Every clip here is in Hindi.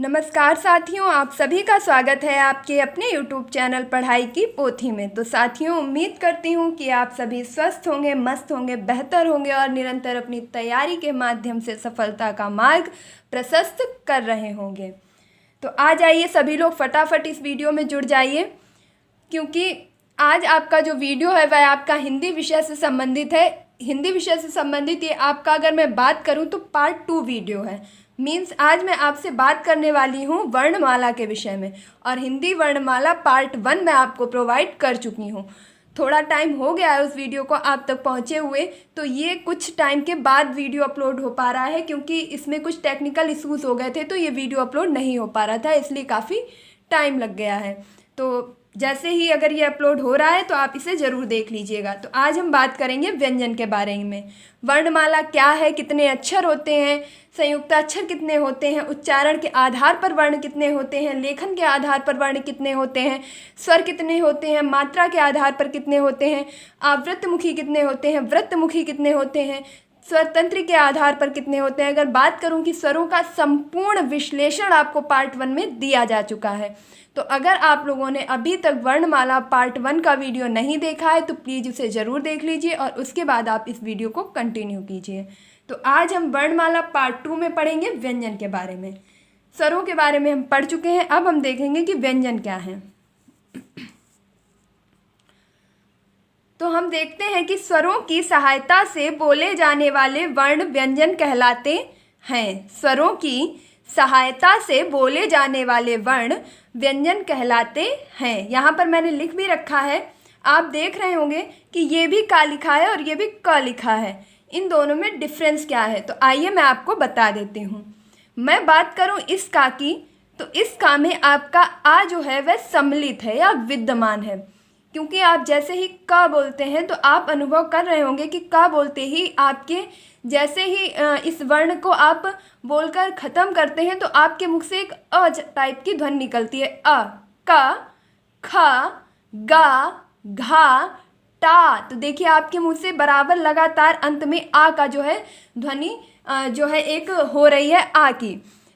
नमस्कार साथियों, आप सभी का स्वागत है आपके अपने YouTube चैनल पढ़ाई की पोथी में। तो साथियों, उम्मीद करती हूँ कि आप सभी स्वस्थ होंगे, मस्त होंगे, बेहतर होंगे और निरंतर अपनी तैयारी के माध्यम से सफलता का मार्ग प्रशस्त कर रहे होंगे। तो आ जाइए सभी लोग, फटाफट इस वीडियो में जुड़ जाइए, क्योंकि आज आपका जो वीडियो है वह आपका हिंदी विषय से संबंधित है। हिंदी विषय से संबंधित ये आपका, अगर मैं बात करूँ तो पार्ट 2 वीडियो है। मीन्स आज मैं आपसे बात करने वाली हूँ वर्णमाला के विषय में, और हिंदी वर्णमाला पार्ट 1 मैं आपको प्रोवाइड कर चुकी हूँ। थोड़ा टाइम हो गया है उस वीडियो को आप तक पहुँचे हुए, तो ये कुछ टाइम के बाद वीडियो अपलोड हो पा रहा है, क्योंकि इसमें कुछ टेक्निकल इश्यूज़ हो गए थे, तो ये वीडियो अपलोड नहीं हो पा रहा था, इसलिए काफ़ी टाइम लग गया है। तो जैसे ही अगर ये अपलोड हो रहा है तो आप इसे ज़रूर देख लीजिएगा। तो आज हम बात करेंगे व्यंजन के बारे में। वर्णमाला क्या है, कितने अक्षर होते हैं, संयुक्त अक्षर कितने होते हैं, उच्चारण के आधार पर वर्ण कितने होते हैं, लेखन के आधार पर वर्ण कितने होते हैं, स्वर कितने होते हैं, मात्रा के आधार पर कितने होते हैं, आवृत्तमुखी कितने होते हैं, वृत्तमुखी कितने होते हैं, स्वरतंत्र के आधार पर कितने होते हैं। अगर बात करूं कि स्वरों का संपूर्ण विश्लेषण आपको पार्ट 1 में दिया जा चुका है। तो अगर आप लोगों ने अभी तक वर्णमाला पार्ट 1 का वीडियो नहीं देखा है तो प्लीज़ उसे ज़रूर देख लीजिए और उसके बाद आप इस वीडियो को कंटिन्यू कीजिए। तो आज हम वर्णमाला पार्ट 2 में पढ़ेंगे व्यंजन के बारे में। स्वरों के बारे में हम पढ़ चुके हैं, अब हम देखेंगे कि व्यंजन क्या है। तो हम देखते हैं कि स्वरों की सहायता से बोले जाने वाले वर्ण व्यंजन कहलाते हैं। स्वरों की सहायता से बोले जाने वाले वर्ण व्यंजन कहलाते हैं। यहाँ पर मैंने लिख भी रखा है, आप देख रहे होंगे कि ये भी का लिखा है और ये भी क लिखा है। इन दोनों में डिफरेंस क्या है, तो आइए मैं आपको बता देती हूँ। मैं बात करूँ इस का की, तो इस का में आपका आ जो है वह सम्मिलित है या विद्यमान है, क्योंकि आप जैसे ही क बोलते हैं तो आप अनुभव कर रहे होंगे कि क बोलते ही आपके जैसे ही इस वर्ण को आप बोलकर ख़त्म करते हैं तो आपके मुख से एक अ टाइप की ध्वनि निकलती है। अ, क, ख, गा, घा, टा। तो देखिए आपके मुंह से बराबर लगातार अंत में आ का जो है ध्वनि जो है एक हो रही है आ की।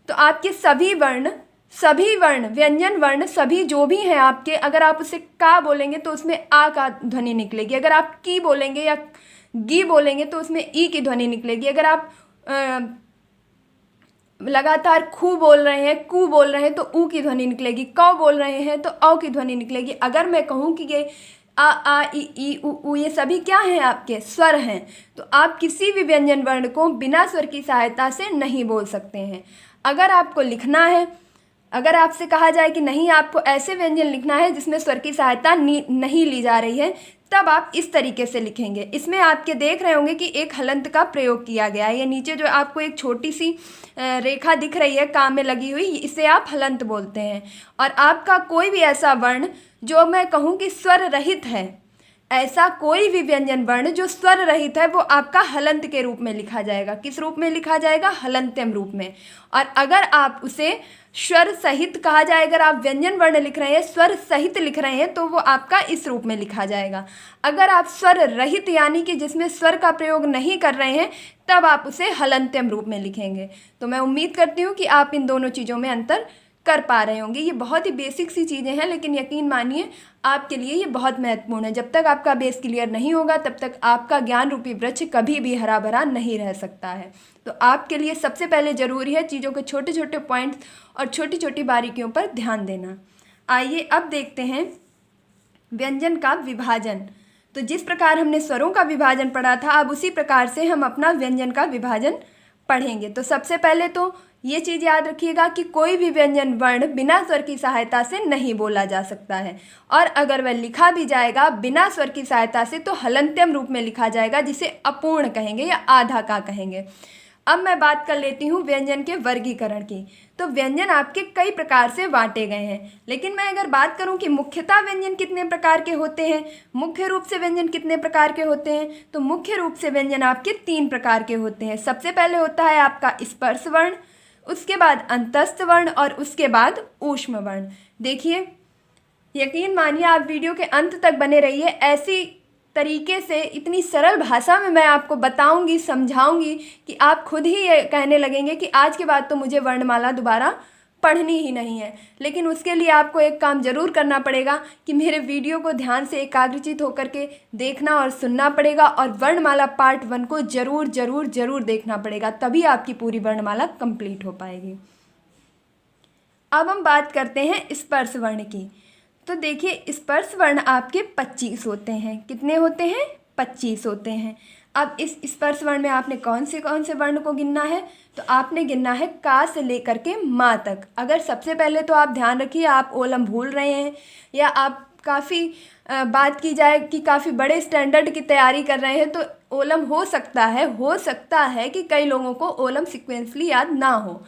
तो आपके सभी वर्ण व्यंजन वर्ण सभी जो भी हैं आपके, अगर आप उसे का बोलेंगे तो उसमें आ का ध्वनि निकलेगी। अगर आप की बोलेंगे या गी बोलेंगे तो उसमें ई की ध्वनि निकलेगी। अगर आप लगातार खू बोल रहे हैं, कू बोल रहे हैं तो ऊ की ध्वनि निकलेगी। कौ बोल रहे हैं तो औ की ध्वनि निकलेगी। अगर मैं कहूँ कि ये आ ई ऊ ये सभी क्या हैं, आपके स्वर हैं, तो आप किसी भी व्यंजन वर्ण को बिना स्वर की सहायता से नहीं बोल सकते हैं। अगर आपको लिखना है, अगर आपसे कहा जाए कि नहीं आपको ऐसे व्यंजन लिखना है जिसमें स्वर की सहायता नहीं ली जा रही है, तब आप इस तरीके से लिखेंगे। इसमें आपके देख रहे होंगे कि एक हलंत का प्रयोग किया गया है। ये नीचे जो आपको एक छोटी सी रेखा दिख रही है काम में लगी हुई, इसे आप हलंत बोलते हैं। और आपका कोई भी ऐसा वर्ण जो मैं कहूँ कि स्वर रहित है, ऐसा कोई भी व्यंजन वर्ण जो स्वर रहित है, वो आपका हलंत के रूप में लिखा जाएगा। किस रूप में लिखा जाएगा? हलंत्यम रूप में। और अगर आप उसे स्वर सहित कहा जाए, अगर आप व्यंजन वर्ण लिख रहे हैं, स्वर सहित लिख रहे हैं, तो वो आपका इस रूप में लिखा जाएगा। अगर आप स्वर रहित यानी कि जिसमें स्वर का प्रयोग नहीं कर रहे हैं, तब आप उसे हलंत्यम रूप में लिखेंगे। तो मैं उम्मीद करती हूँ कि आप इन दोनों चीज़ों में अंतर कर पा रहे होंगे। ये बहुत ही बेसिक सी चीज़ें हैं, लेकिन यकीन मानिए आपके लिए ये बहुत महत्वपूर्ण है। जब तक आपका बेस क्लियर नहीं होगा तब तक आपका ज्ञान रूपी वृक्ष कभी भी हरा भरा नहीं रह सकता है। तो आपके लिए सबसे पहले ज़रूरी है चीज़ों के छोटे छोटे पॉइंट्स और छोटी छोटी बारीकियों पर ध्यान देना। आइए अब देखते हैं व्यंजन का विभाजन। तो जिस प्रकार हमने स्वरों का विभाजन पढ़ा था, अब उसी प्रकार से हम अपना व्यंजन का विभाजन पढ़ेंगे। तो सबसे पहले तो ये चीज़ याद रखिएगा कि कोई भी व्यंजन वर्ण बिना स्वर की सहायता से नहीं बोला जा सकता है, और अगर वह लिखा भी जाएगा बिना स्वर की सहायता से तो हलंत्यम रूप में लिखा जाएगा, जिसे अपूर्ण कहेंगे या आधा का कहेंगे। अब मैं बात कर लेती हूँ व्यंजन के वर्गीकरण की। तो व्यंजन आपके कई प्रकार से बांटे गए हैं, लेकिन मैं अगर बात करूँ कि मुख्यतः व्यंजन कितने प्रकार के होते हैं, मुख्य रूप से व्यंजन कितने प्रकार के होते हैं, तो मुख्य रूप से व्यंजन आपके 3 प्रकार के होते हैं। सबसे पहले होता है आपका स्पर्श वर्ण, उसके बाद अंतस्थ वर्ण और उसके बाद ऊष्म वर्ण। देखिए, यकीन मानिए आप वीडियो के अंत तक बने रहिए। ऐसी तरीके से इतनी सरल भाषा में मैं आपको बताऊंगी, समझाऊंगी कि आप खुद ही ये कहने लगेंगे कि आज के बाद तो मुझे वर्णमाला दोबारा पढ़नी ही नहीं है। लेकिन उसके लिए आपको एक काम ज़रूर करना पड़ेगा कि मेरे वीडियो को ध्यान से एकाग्रचित होकर के देखना और सुनना पड़ेगा, और वर्णमाला पार्ट 1 को ज़रूर ज़रूर ज़रूर देखना पड़ेगा, तभी आपकी पूरी वर्णमाला कंप्लीट हो पाएगी। अब हम बात करते हैं स्पर्श वर्ण की। तो देखिए, स्पर्श वर्ण आपके 25 होते हैं। कितने होते हैं? 25 होते हैं। अब इस स्पर्श वर्ण में आपने कौन से वर्ण को गिनना है? तो आपने गिनना है का से लेकर के माँ तक। अगर सबसे पहले तो आप ध्यान रखिए, आप ओलम भूल रहे हैं, या आप काफ़ी बात की जाए कि काफ़ी बड़े स्टैंडर्ड की तैयारी कर रहे हैं, तो ओलम हो सकता है कि कई लोगों को ओलम सिक्वेंसली याद ना हो।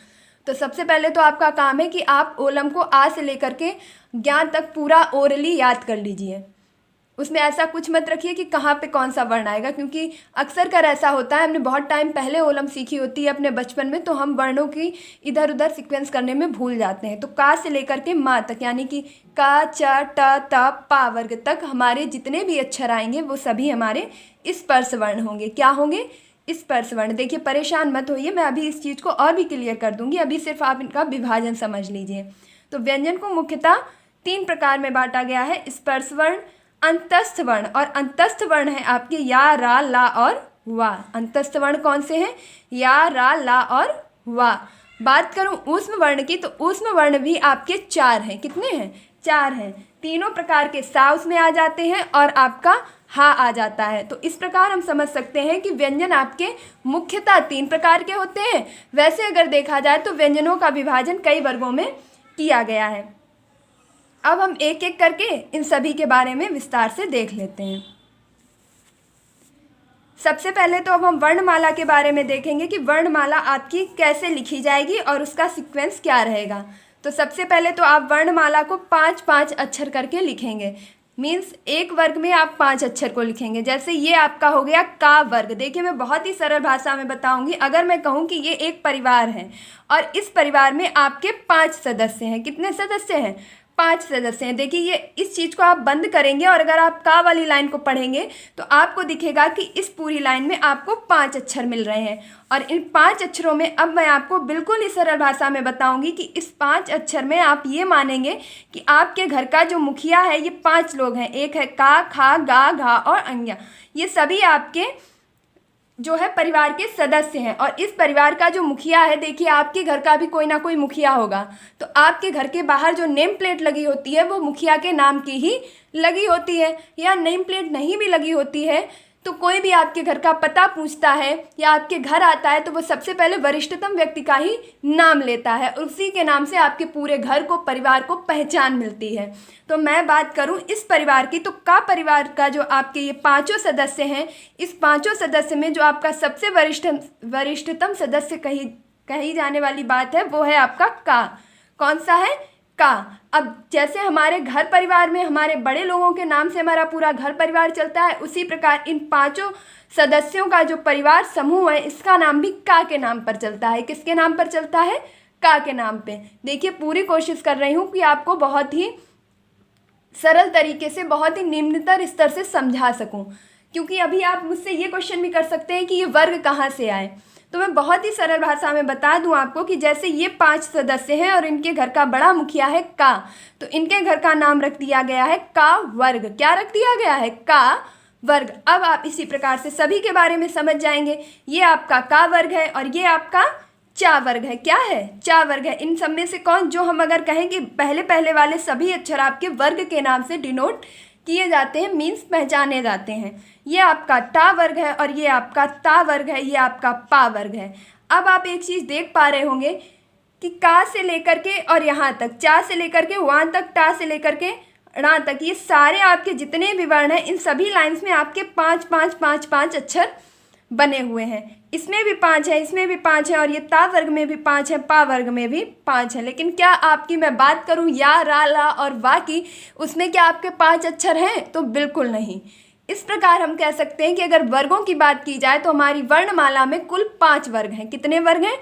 तो सबसे पहले तो आपका काम है कि आप ओलम को आ से लेकर के ज्ञा तक पूरा ओरली याद कर लीजिए। उसमें ऐसा कुछ मत रखिए कि कहाँ पे कौन सा वर्ण आएगा, क्योंकि अक्सर कर ऐसा होता है, हमने बहुत टाइम पहले ओलम सीखी होती है अपने बचपन में, तो हम वर्णों की इधर उधर सीक्वेंस करने में भूल जाते हैं। तो का से लेकर के माँ तक, यानी कि का, च, ट, त, पा वर्ग तक हमारे जितने भी अक्षर आएंगे वो सभी हमारे स्पर्श वर्ण होंगे। क्या होंगे? स्पर्श वर्ण। देखिए, परेशान मत होइए, मैं अभी इस चीज़ को और भी क्लियर कर दूंगी, अभी सिर्फ आप इनका विभाजन समझ लीजिए। तो व्यंजन को मुख्यतः 3 प्रकार में बांटा गया है: स्पर्श वर्ण, अंतस्थ वर्ण, और अंतस्थ वर्ण है आपके या, रा, ला और वा। अंतस्थ वर्ण कौन से हैं? या, रा, ला और वा। बात करूं ऊष्म वर्ण की, तो ऊष्म वर्ण भी आपके 4 हैं। कितने हैं? 4 हैं। तीनों प्रकार के सा उसमें आ जाते हैं और आपका हा आ जाता है। तो इस प्रकार हम समझ सकते हैं कि व्यंजन आपके मुख्यतः 3 प्रकार के होते हैं। वैसे अगर देखा जाए तो व्यंजनों का विभाजन कई वर्गों में किया गया है। अब हम एक एक करके इन सभी के बारे में विस्तार से देख लेते हैं। सबसे पहले तो अब हम वर्णमाला के बारे में देखेंगे कि वर्णमाला आपकी कैसे लिखी जाएगी और उसका सीक्वेंस क्या रहेगा। तो सबसे पहले तो आप वर्णमाला को 5-5 अक्षर करके लिखेंगे। मीन्स एक वर्ग में आप 5 अक्षर को लिखेंगे। जैसे ये आपका हो गया का वर्ग। देखिए, मैं बहुत ही सरल भाषा में बताऊंगी। अगर मैं कहूँ कि ये एक परिवार है और इस परिवार में आपके 5 सदस्य हैं। कितने सदस्य हैं? 5 सदस्य हैं। देखिए, ये इस चीज़ को आप बंद करेंगे और अगर आप का वाली लाइन को पढ़ेंगे तो आपको दिखेगा कि इस पूरी लाइन में आपको 5 अक्षर मिल रहे हैं। और इन 5 अक्षरों में अब मैं आपको बिल्कुल ही सरल भाषा में बताऊंगी कि इस 5 अक्षर में आप ये मानेंगे कि आपके घर का जो मुखिया है ये 5 लोग हैं। एक है का, खा, गा, घा और अंग्या। ये सभी आपके जो है परिवार के सदस्य हैं। और इस परिवार का जो मुखिया है, देखिए आपके घर का भी कोई ना कोई मुखिया होगा, तो आपके घर के बाहर जो नेम प्लेट लगी होती है वो मुखिया के नाम की ही लगी होती है। या नेम प्लेट नहीं भी लगी होती है तो कोई भी आपके घर का पता पूछता है या आपके घर आता है तो वो सबसे पहले वरिष्ठतम व्यक्ति का ही नाम लेता है और उसी के नाम से आपके पूरे घर को, परिवार को पहचान मिलती है। तो मैं बात करूं इस परिवार की, तो का परिवार का जो आपके ये 5 सदस्य हैं, इस 5 सदस्य में जो आपका सबसे वरिष्ठतम सदस्य कही जाने वाली बात है वो है आपका का। कौन सा है? का। अब जैसे हमारे घर परिवार में हमारे बड़े लोगों के नाम से हमारा पूरा घर परिवार चलता है, उसी प्रकार इन 5 सदस्यों का जो परिवार समूह है इसका नाम भी का के नाम पर चलता है। किसके नाम पर चलता है? का के नाम पे। देखिए, पूरी कोशिश कर रही हूँ कि आपको बहुत ही सरल तरीके से, बहुत ही निम्नतर स्तर से समझा सकूं, क्योंकि अभी आप मुझसे ये क्वेश्चन भी कर सकते हैं कि ये वर्ग कहाँ से आए। तो मैं बहुत ही सरल भाषा में बता दूं आपको कि जैसे ये 5 सदस्य हैं और इनके घर का बड़ा मुखिया है का, तो इनके घर का नाम रख दिया गया है का वर्ग। क्या रख दिया गया है? का वर्ग। अब आप इसी प्रकार से सभी के बारे में समझ जाएंगे। ये आपका का वर्ग है और ये आपका चा वर्ग है। क्या है? चा वर्ग है। इन सब में से कौन, जो हम अगर कहें कि पहले वाले सभी अक्षर आपके वर्ग के नाम से डिनोट किए जाते हैं, मीन्स पहचाने जाते हैं। ये आपका टा वर्ग है और ये आपका ता वर्ग है, ये आपका पा वर्ग है। अब आप एक चीज़ देख पा रहे होंगे कि का से लेकर के और यहाँ तक, चा से लेकर के वहाँ तक, टा से लेकर के णा तक, ये सारे आपके जितने भी वर्ण हैं इन सभी लाइन्स में आपके 5-5-5-5 अक्षर बने हुए हैं। इसमें भी 5 है, इसमें भी 5 है और ये ता वर्ग में भी 5 है, पा वर्ग में भी 5 है। लेकिन क्या आपकी मैं बात करूं या, रा, ला और वा की, उसमें क्या आपके 5 अक्षर हैं? तो बिल्कुल नहीं। इस प्रकार हम कह सकते हैं कि अगर वर्गों की बात की जाए तो हमारी वर्णमाला में कुल 5 वर्ग हैं। कितने वर्ग हैं?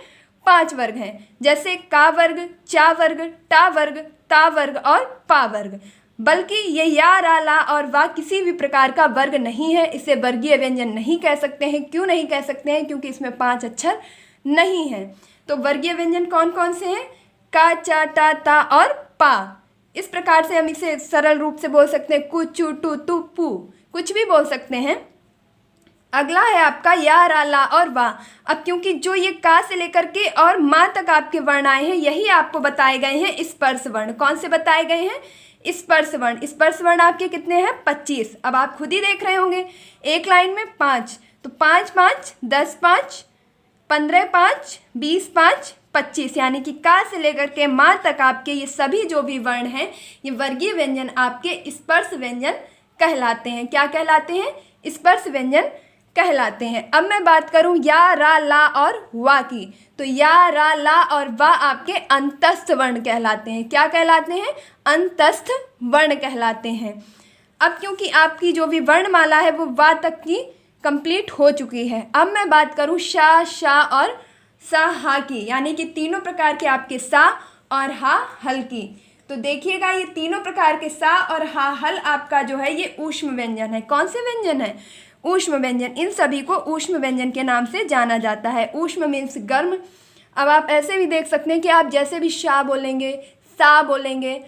5 वर्ग हैं। जैसे का वर्ग, चा वर्ग, टा वर्ग, ता वर्ग और पा वर्ग। बल्कि ये या, रा, ला और वा किसी भी प्रकार का वर्ग नहीं है। इसे वर्गीय व्यंजन नहीं कह सकते हैं। क्यों नहीं कह सकते हैं? क्योंकि इसमें 5 अक्षर नहीं हैं। तो वर्गीय व्यंजन कौन कौन से हैं? का, चा, टा, ता और पा। इस प्रकार से हम इसे सरल रूप से बोल सकते हैं, कु, चू, टू, तु, पू, कुछ भी बोल सकते हैं। अगला है आपका या, रा, ला और वा। अब क्योंकि जो ये का से लेकर के और माँ तक आपके वर्ण आए हैं, यही आपको बताए गए हैं स्पर्श वर्ण। कौन से बताए गए हैं? स्पर्श वर्ण। स्पर्श वर्ण आपके कितने हैं? 25। अब आप खुद ही देख रहे होंगे, एक लाइन में 5, तो 5 5 10 5 15 5 20 5 25, यानी कि का से लेकर के माँ तक आपके ये सभी जो भी वर्ण हैं, ये वर्गीय व्यंजन आपके स्पर्श व्यंजन कहलाते हैं। क्या कहलाते हैं? स्पर्श व्यंजन कहलाते हैं। अब मैं बात करूं या, रा, ला और वा की, तो या, रा, ला और वा आपके अंतस्थ वर्ण कहलाते हैं। क्या कहलाते हैं? अंतस्थ वर्ण कहलाते हैं। अब क्योंकि आपकी जो भी वर्णमाला है वो वा तक की कंप्लीट हो चुकी है। अब मैं बात करूं शा, शा और सा, हा की, यानी कि तीनों प्रकार के आपके सा और हा, हल की। तो देखिएगा, ये तीनों प्रकार के सा और हा, हल आपका जो है ये ऊष्म व्यंजन है। कौन से व्यंजन है? ऊष्म व्यंजन। इन सभी को ऊष्म व्यंजन के नाम से जाना जाता है। ऊष्म मीन्स गर्म। अब आप ऐसे भी देख सकते हैं कि आप जैसे भी शा बोलेंगे, सा बोलेंगे,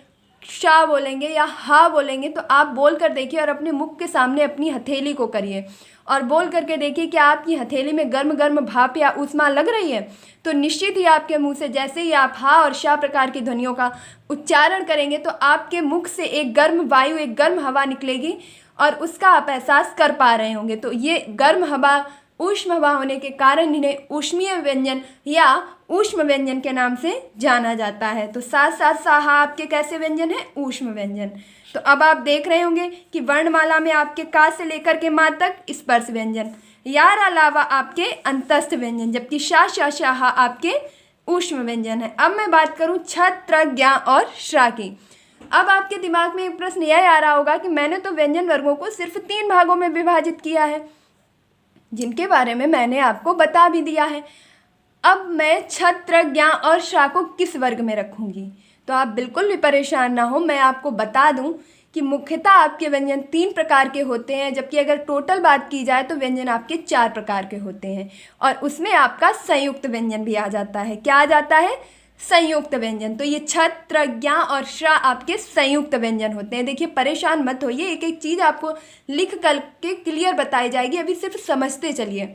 शा बोलेंगे या हा बोलेंगे, तो आप बोल कर देखिए और अपने मुख के सामने अपनी हथेली को करिए और बोल करके देखिए कि आपकी हथेली में गर्म गर्म भाप या ऊष्मा लग रही है। तो निश्चित ही आपके मुंह से जैसे ही आप हा और शा प्रकार की ध्वनियों का उच्चारण करेंगे तो आपके मुख से एक गर्म वायु, एक गर्म हवा निकलेगी और उसका आप एहसास कर पा रहे होंगे। तो ये गर्म हवा, ऊष्म हवा होने के कारण इन्हें ऊष्मीय व्यंजन या ऊष्म व्यंजन के नाम से जाना जाता है। तो साथ साथ साहा आपके कैसे व्यंजन है? ऊष्म व्यंजन। तो अब आप देख रहे होंगे कि वर्णमाला में आपके का से लेकर के मा तक स्पर्श व्यंजन, या, रा, ला, वा आपके अंतस्थ व्यंजन, जबकि शा, शा, शा, हा आपके ऊष्म व्यंजन है। अब मैं बात करूँ छ, त्र, ज्ञा और श्रा की। अब आपके दिमाग में एक प्रश्न यह आ रहा होगा कि मैंने तो व्यंजन वर्गों को सिर्फ 3 भागों में विभाजित किया है, जिनके बारे में मैंने आपको बता भी दिया है। अब मैं छ, त्र, ज्ञा और श्रा को किस वर्ग में रखूँगी? तो आप बिल्कुल भी परेशान ना हो, मैं आपको बता दूं कि मुख्यतः आपके व्यंजन 3 प्रकार के होते हैं, जबकि अगर टोटल बात की जाए तो व्यंजन आपके 4 प्रकार के होते हैं और उसमें आपका संयुक्त व्यंजन भी आ जाता है। क्या आ जाता है? संयुक्त व्यंजन। तो ये छ, त्र, ज्ञा और श्रा आपके संयुक्त व्यंजन होते हैं। देखिए, परेशान मत होइए, एक एक चीज़ आपको लिख कर के क्लियर बताई जाएगी, अभी सिर्फ समझते चलिए।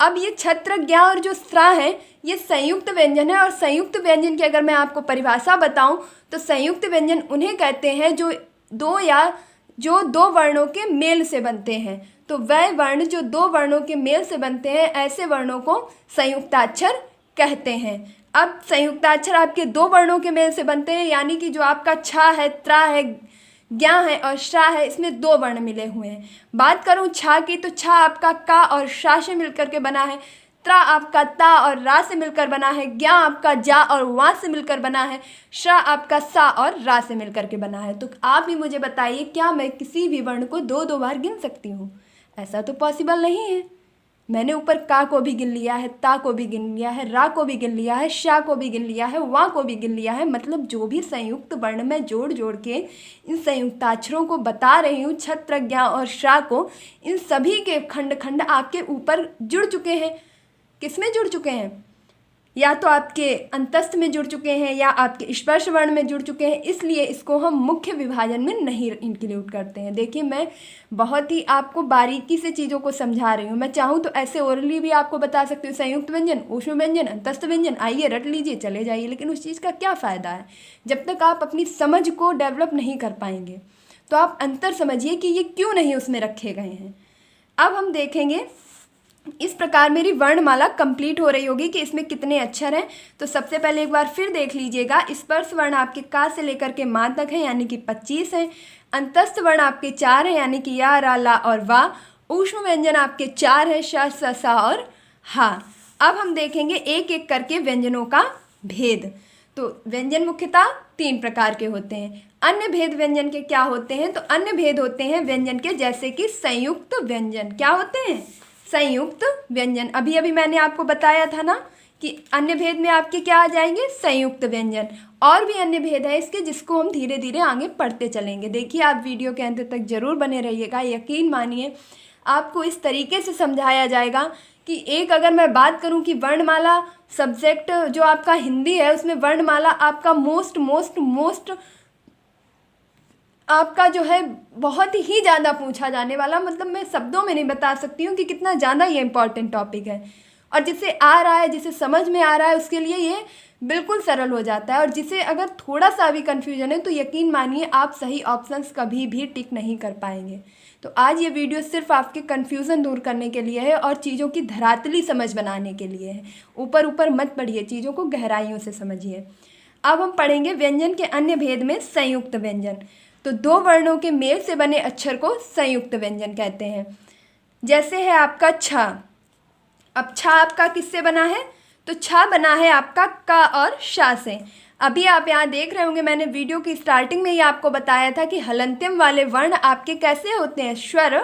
अब ये छ, त्र, ज्ञा और जो श्रा है ये संयुक्त व्यंजन है और संयुक्त व्यंजन की अगर मैं आपको परिभाषा बताऊं तो संयुक्त व्यंजन उन्हें कहते हैं जो दो वर्णों के मेल से बनते हैं। तो वह वर्ण जो 2 वर्णों के मेल से बनते हैं, ऐसे वर्णों को संयुक्ताक्षर कहते हैं। अब संयुक्ताक्षर आपके 2 वर्णों के मेल से बनते हैं, यानी कि जो आपका छा है, त्रा है, ज्ञा है और श्रा है, इसमें 2 वर्ण मिले हुए हैं। बात करूं छा की, तो छा आपका का और शा से मिलकर के बना है, त्रा आपका ता और रा से मिलकर बना है, ज्ञा आपका जा और वा से मिलकर बना है, श्रा आपका सा और रा से मिलकर के बना है। तो आप ही मुझे बताइए, क्या मैं किसी भी वर्ण को 2-2 बार गिन सकती हूँ? ऐसा तो पॉसिबल नहीं है। मैंने ऊपर का को भी गिन लिया है, ता को भी गिन लिया है, रा को भी गिन लिया है, शा को भी गिन लिया है, वा को भी गिन लिया है। मतलब जो भी संयुक्त वर्ण में जोड़ जोड़ के इन संयुक्ताक्षरों को बता रही हूँ, छ, त्र, ज्ञा और श्रा को, इन सभी के खंड खंड आपके ऊपर जुड़ चुके हैं। किस में जुड़ चुके हैं? या तो आपके अंतस्थ में जुड़ चुके हैं या आपके स्पर्श वर्ण में जुड़ चुके हैं, इसलिए इसको हम मुख्य विभाजन में नहीं इंक्लूड करते हैं। देखिए, मैं बहुत ही आपको बारीकी से चीज़ों को समझा रही हूँ। मैं चाहूँ तो ऐसे ओरली भी आपको बता सकती हूँ, संयुक्त व्यंजन, ऊष्म व्यंजन, अंतस्थ व्यंजन, आइए रट लीजिए, चले जाइए, लेकिन उस चीज़ का क्या फ़ायदा है जब तक आप अपनी समझ को डेवलप नहीं कर पाएंगे। तो आप अंतर समझिए कि ये क्यों नहीं उसमें रखे गए हैं। अब हम देखेंगे, इस प्रकार मेरी वर्णमाला कंप्लीट हो रही होगी कि इसमें कितने अक्षर हैं। तो सबसे पहले एक बार फिर देख लीजिएगा, स्पर्श वर्ण आपके का से लेकर के मा तक है, यानी कि 25 हैं। अंतस्थ वर्ण आपके 4 हैं, यानी कि या, रा, ला और वा। ऊष्म व्यंजन आपके 4 है, श, स, सा और हा। अब हम देखेंगे एक एक करके व्यंजनों का भेद। तो व्यंजन मुख्यतः 3 प्रकार के होते हैं। अन्य भेद व्यंजन के क्या होते हैं? तो अन्य भेद होते हैं व्यंजन के, जैसे कि संयुक्त व्यंजन। क्या होते हैं? संयुक्त व्यंजन। अभी अभी मैंने आपको बताया था ना कि अन्य भेद में आपके क्या आ जाएंगे? संयुक्त व्यंजन। और भी अन्य भेद है इसके, जिसको हम धीरे धीरे आगे पढ़ते चलेंगे। देखिए, आप वीडियो के अंत तक जरूर बने रहिएगा। यकीन मानिए, आपको इस तरीके से समझाया जाएगा कि एक अगर मैं बात करूं कि वर्णमाला सब्जेक्ट जो आपका हिंदी है उसमें वर्णमाला आपका मोस्ट आपका जो है बहुत ही ज़्यादा पूछा जाने वाला, मतलब मैं शब्दों में नहीं बता सकती हूँ कि कितना ज़्यादा ये इम्पॉर्टेंट टॉपिक है। और जिसे आ रहा है, जिसे समझ में आ रहा है, उसके लिए ये बिल्कुल सरल हो जाता है। और जिसे अगर थोड़ा सा भी कन्फ्यूजन है तो यकीन मानिए आप सही ऑप्शंस कभी भी टिक नहीं कर पाएंगे। तो आज ये वीडियो सिर्फ आपके कन्फ्यूज़न दूर करने के लिए है और चीज़ों की धरातली समझ बनाने के लिए है। ऊपर ऊपर मत पढ़िए, चीज़ों को गहराइयों से समझिए। अब हम पढ़ेंगे व्यंजन के अन्य भेद में संयुक्त व्यंजन। तो दो वर्णों के मेल से बने अक्षर को संयुक्त व्यंजन कहते हैं। जैसे है आपका छ। अब छ आपका किससे बना है? तो छ बना है आपका क और श से। अभी आप यहाँ देख रहे होंगे, मैंने वीडियो की स्टार्टिंग में ही आपको बताया था कि हलंत्यम वाले वर्ण आपके कैसे होते हैं? स्वर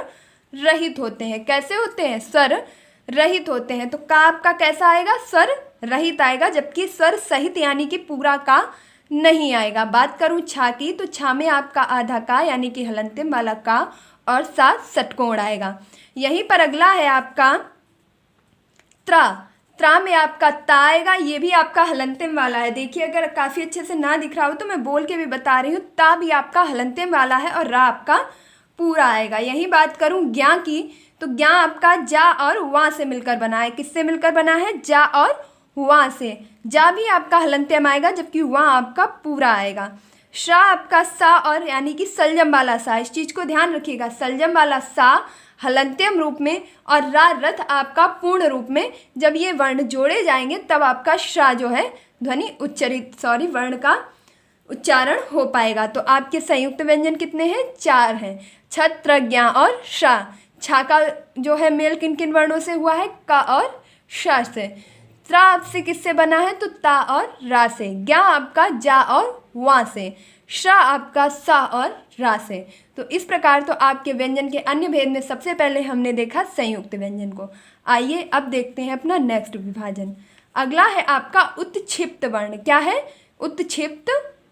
रहित होते हैं। कैसे होते हैं? स्वर रहित होते हैं। तो का आपका कैसा आएगा? स्वर रहित आएगा, जबकि स्वर सहित यानी कि पूरा का नहीं आएगा। बात करूँ छा की, तो छा में आपका आधा का यानी कि हलंत्यम वाला का और साथ षटकोण आएगा। यहीं पर अगला है आपका त्रा। त्रा में आपका ता आएगा, ये भी आपका हलंत्यम वाला है। देखिए अगर काफ़ी अच्छे से ना दिख रहा हो तो मैं बोल के भी बता रही हूँ, ता भी आपका हलंत्यम वाला है और रा आपका पूरा आएगा। यही बात करूँ ज्ञा की, तो ज्ञा आपका जा और वा से मिलकर बना है। किससे मिलकर बना है? जा और वा से। जा भी आपका हलंत्यम आएगा, जबकि वा आपका पूरा आएगा। शा आपका सा और यानी कि सलजम वाला सा, इस चीज़ को ध्यान रखिएगा। सलजम वाला सा हलंत्यम रूप में और रा रथ आपका पूर्ण रूप में। जब ये वर्ण जोड़े जाएंगे तब आपका शा जो है ध्वनि वर्ण का उच्चारण हो पाएगा। तो आपके संयुक्त व्यंजन कितने हैं? 4 हैं, छत्र, ज्ञा और शा। छा का जो है मेल किन किन वर्णों से हुआ है? का और शा से। त्रा आपसे किससे बना है? तो ता और रा से। ज्ञा आपका जा और वा से। शा आपका सा और रा से। तो इस प्रकार तो आपके व्यंजन के अन्य भेद में सबसे पहले हमने देखा संयुक्त व्यंजन को। आइए अब देखते हैं अपना नेक्स्ट विभाजन। अगला है आपका उत्क्षिप्त वर्ण। क्या है? उत्क्षिप्त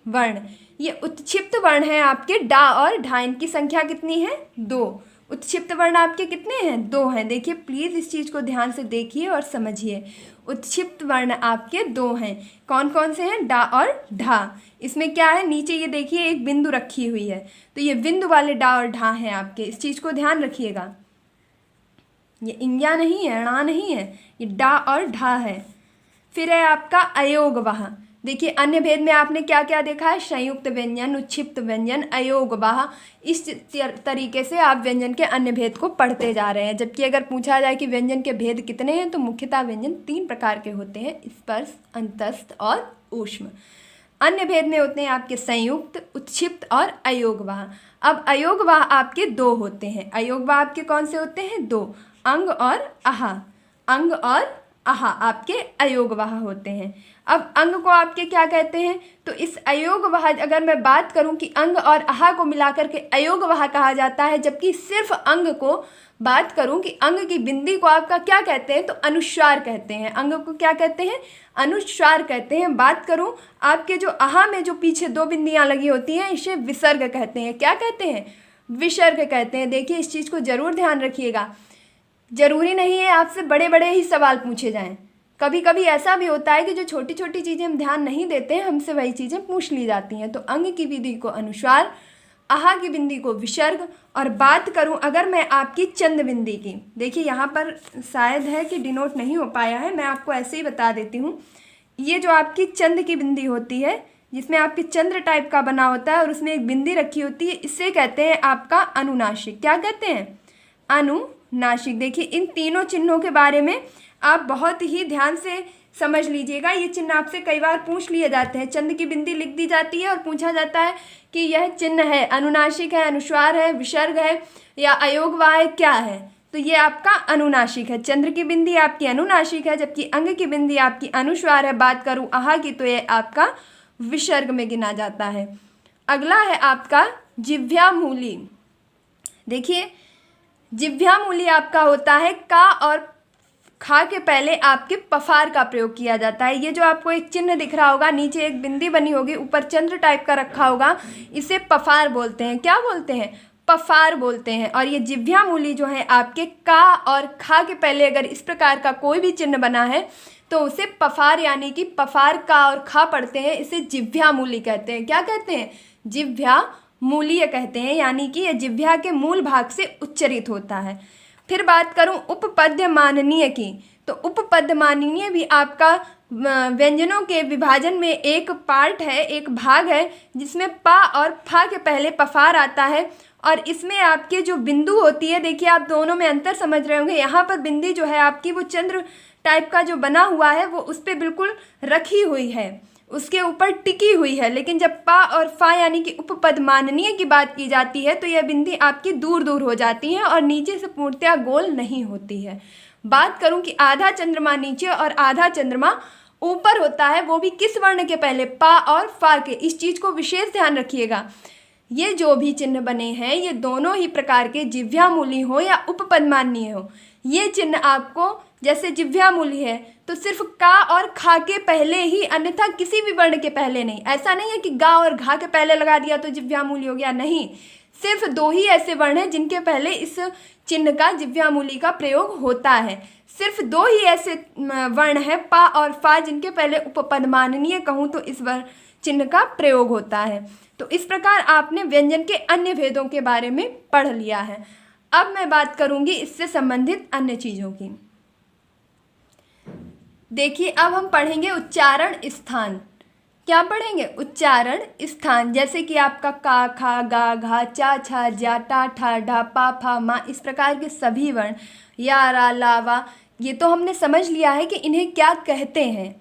वर्ण। ये उत्क्षिप्त वर्ण है आपके डा और ढा। इनकी संख्या कितनी है? 2। उत्क्षिप्त वर्ण आपके कितने हैं? 2 हैं। देखिए प्लीज़ इस चीज़ को ध्यान से देखिए और समझिए। उत्क्षिप्त वर्ण आपके 2 हैं। कौन कौन से हैं? डा और ढा। इसमें क्या है? नीचे ये देखिए एक बिंदु रखी हुई है, तो ये बिंदु वाले डा और ढा हैं आपके। इस चीज़ को ध्यान रखिएगा। ये इंग्या नहीं है, णा नहीं है, ये डा और ढा है। फिर है आपका अयोगवाह। देखिए अन्य भेद में आपने क्या क्या देखा है? संयुक्त व्यंजन, उत्क्षिप्त व्यंजन, अयोगवाह। इस तरीके से आप व्यंजन के अन्य भेद को पढ़ते जा रहे हैं। जबकि अगर पूछा जाए कि व्यंजन के भेद कितने हैं, तो मुख्यतः व्यंजन 3 प्रकार के होते हैं, स्पर्श, अंतस्थ और ऊष्म। अन्य भेद में होते हैं आपके संयुक्त, उत्क्षिप्त और अयोगवाह। अब अयोगवाह आपके 2 होते हैं। अयोगवाह आपके कौन से होते हैं? 2, अंग और आहा। अंग और आहा आपके अयोगवाह होते हैं। अब अंग को आपके क्या कहते हैं? तो इस अयोगवाह अगर मैं बात करूं कि अंग और आहा को मिलाकर के अयोगवाह कहा जाता है, जबकि सिर्फ अंग को बात करूं कि अंग की बिंदी को आपका क्या कहते हैं? तो अनुस्वार कहते हैं। अंग को क्या कहते हैं? अनुस्वार कहते हैं। बात करूं आपके जो आहा में जो पीछे 2 बिंदियां लगी होती हैं, इसे विसर्ग कहते हैं। क्या कहते हैं? विसर्ग कहते हैं। देखिए इस चीज़ को ज़रूर ध्यान रखिएगा। ज़रूरी नहीं है आपसे बड़े बड़े ही सवाल पूछे जाएं। कभी कभी ऐसा भी होता है कि जो छोटी छोटी चीज़ें हम ध्यान नहीं देते हैं, हमसे वही चीज़ें पूछ ली जाती हैं। तो अंग की बिंदी को अनुस्वार, आहा की बिंदी को विसर्ग। और बात करूं अगर मैं आपकी चंद बिंदी की, देखिए यहाँ पर शायद है कि डिनोट नहीं हो पाया है, मैं आपको ऐसे ही बता देती हूँ। ये जो आपकी चंद की बिंदी होती है, जिसमें आपकी चंद्र टाइप का बना होता है और उसमें एक बिंदी रखी होती है, इसे कहते हैं आपका अनुनासिक। क्या कहते हैं? अनुनासिक। देखिए इन तीनों चिन्हों के बारे में आप बहुत ही ध्यान से समझ लीजिएगा। ये चिन्ह आपसे कई बार पूछ लिए जाते हैं। चंद की बिंदी लिख दी जाती है और पूछा जाता है कि यह चिन्ह है, अनुनासिक है, अनुस्वार है, विसर्ग है या अयोगवाह है, क्या है? तो ये आपका अनुनासिक है। चंद्र की बिंदी आपकी अनुनासिक है, जबकि अंग की बिंदी आपकी अनुस्वार है। बात करूं आहा की, तो ये आपका विसर्ग में गिना जाता है। अगला है आपका जिह्वामूली। देखिए जिह्वामूली आपका होता है का और खा के पहले आपके पफार का प्रयोग किया जाता है। ये जो आपको एक चिन्ह दिख रहा होगा, नीचे एक बिंदी बनी होगी, ऊपर चंद्र टाइप का रखा होगा, इसे पफार बोलते हैं। क्या बोलते हैं? पफार बोलते हैं। और ये जिह्वा मूली जो है आपके का और खा के पहले अगर इस प्रकार का कोई भी चिन्ह बना है तो उसे पफार यानी कि पफार का और खा पढ़ते हैं, इसे जिह्वा मूली कहते हैं। क्या कहते हैं? जिह्वा मूलीय कहते हैं, यानी कि यह जिह्वा के मूल भाग से उच्चरित होता है। फिर बात करूं उपपद्य माननीय की, तो उपपद्य माननीय भी आपका व्यंजनों के विभाजन में एक पार्ट है, एक भाग है, जिसमें पा और फा के पहले पफार आता है। और इसमें आपके जो बिंदु होती है, देखिए आप दोनों में अंतर समझ रहे होंगे। यहाँ पर बिंदी जो है आपकी वो चंद्र टाइप का जो बना हुआ है वो उस पर बिल्कुल रखी हुई है, उसके ऊपर टिकी हुई है। लेकिन जब पा और फा यानी कि उपपद माननीय की बात की जाती है तो यह बिंदी आपकी दूर दूर हो जाती है और नीचे से पूर्णतया गोल नहीं होती है। बात करूं कि आधा चंद्रमा नीचे और आधा चंद्रमा ऊपर होता है, वो भी किस वर्ण के पहले? पा और फा के। इस चीज़ को विशेष ध्यान रखिएगा। ये जो भी चिन्ह बने हैं ये दोनों ही प्रकार के जिह्वा मूली हो या उपपद माननीय हो, ये चिन्ह आपको जैसे जिह्वा मूली है तो सिर्फ का और खा के पहले ही, अन्यथा किसी भी वर्ण के पहले नहीं। ऐसा नहीं है कि गा और घा के पहले लगा दिया तो जिह्वा मूली हो गया, नहीं। सिर्फ दो ही ऐसे वर्ण हैं जिनके पहले इस चिन्ह का जिह्वा मूली का प्रयोग होता है। सिर्फ दो ही ऐसे वर्ण हैं पा और फा जिनके पहले उपपद माननीय कहूँ तो इस वर्ण चिन्ह का प्रयोग होता है। तो इस प्रकार आपने व्यंजन के अन्य भेदों के बारे में पढ़ लिया है। अब मैं बात करूंगी इससे संबंधित अन्य चीज़ों की। देखिए अब हम पढ़ेंगे उच्चारण स्थान। क्या पढ़ेंगे? उच्चारण स्थान। जैसे कि आपका का, खा, गा, घा, चा, छा, जा, टा, ठा, ढा, पा, फा, मा, इस प्रकार के सभी वर्ण, या, रा, ला, वा, ये तो हमने समझ लिया है कि इन्हें क्या कहते हैं।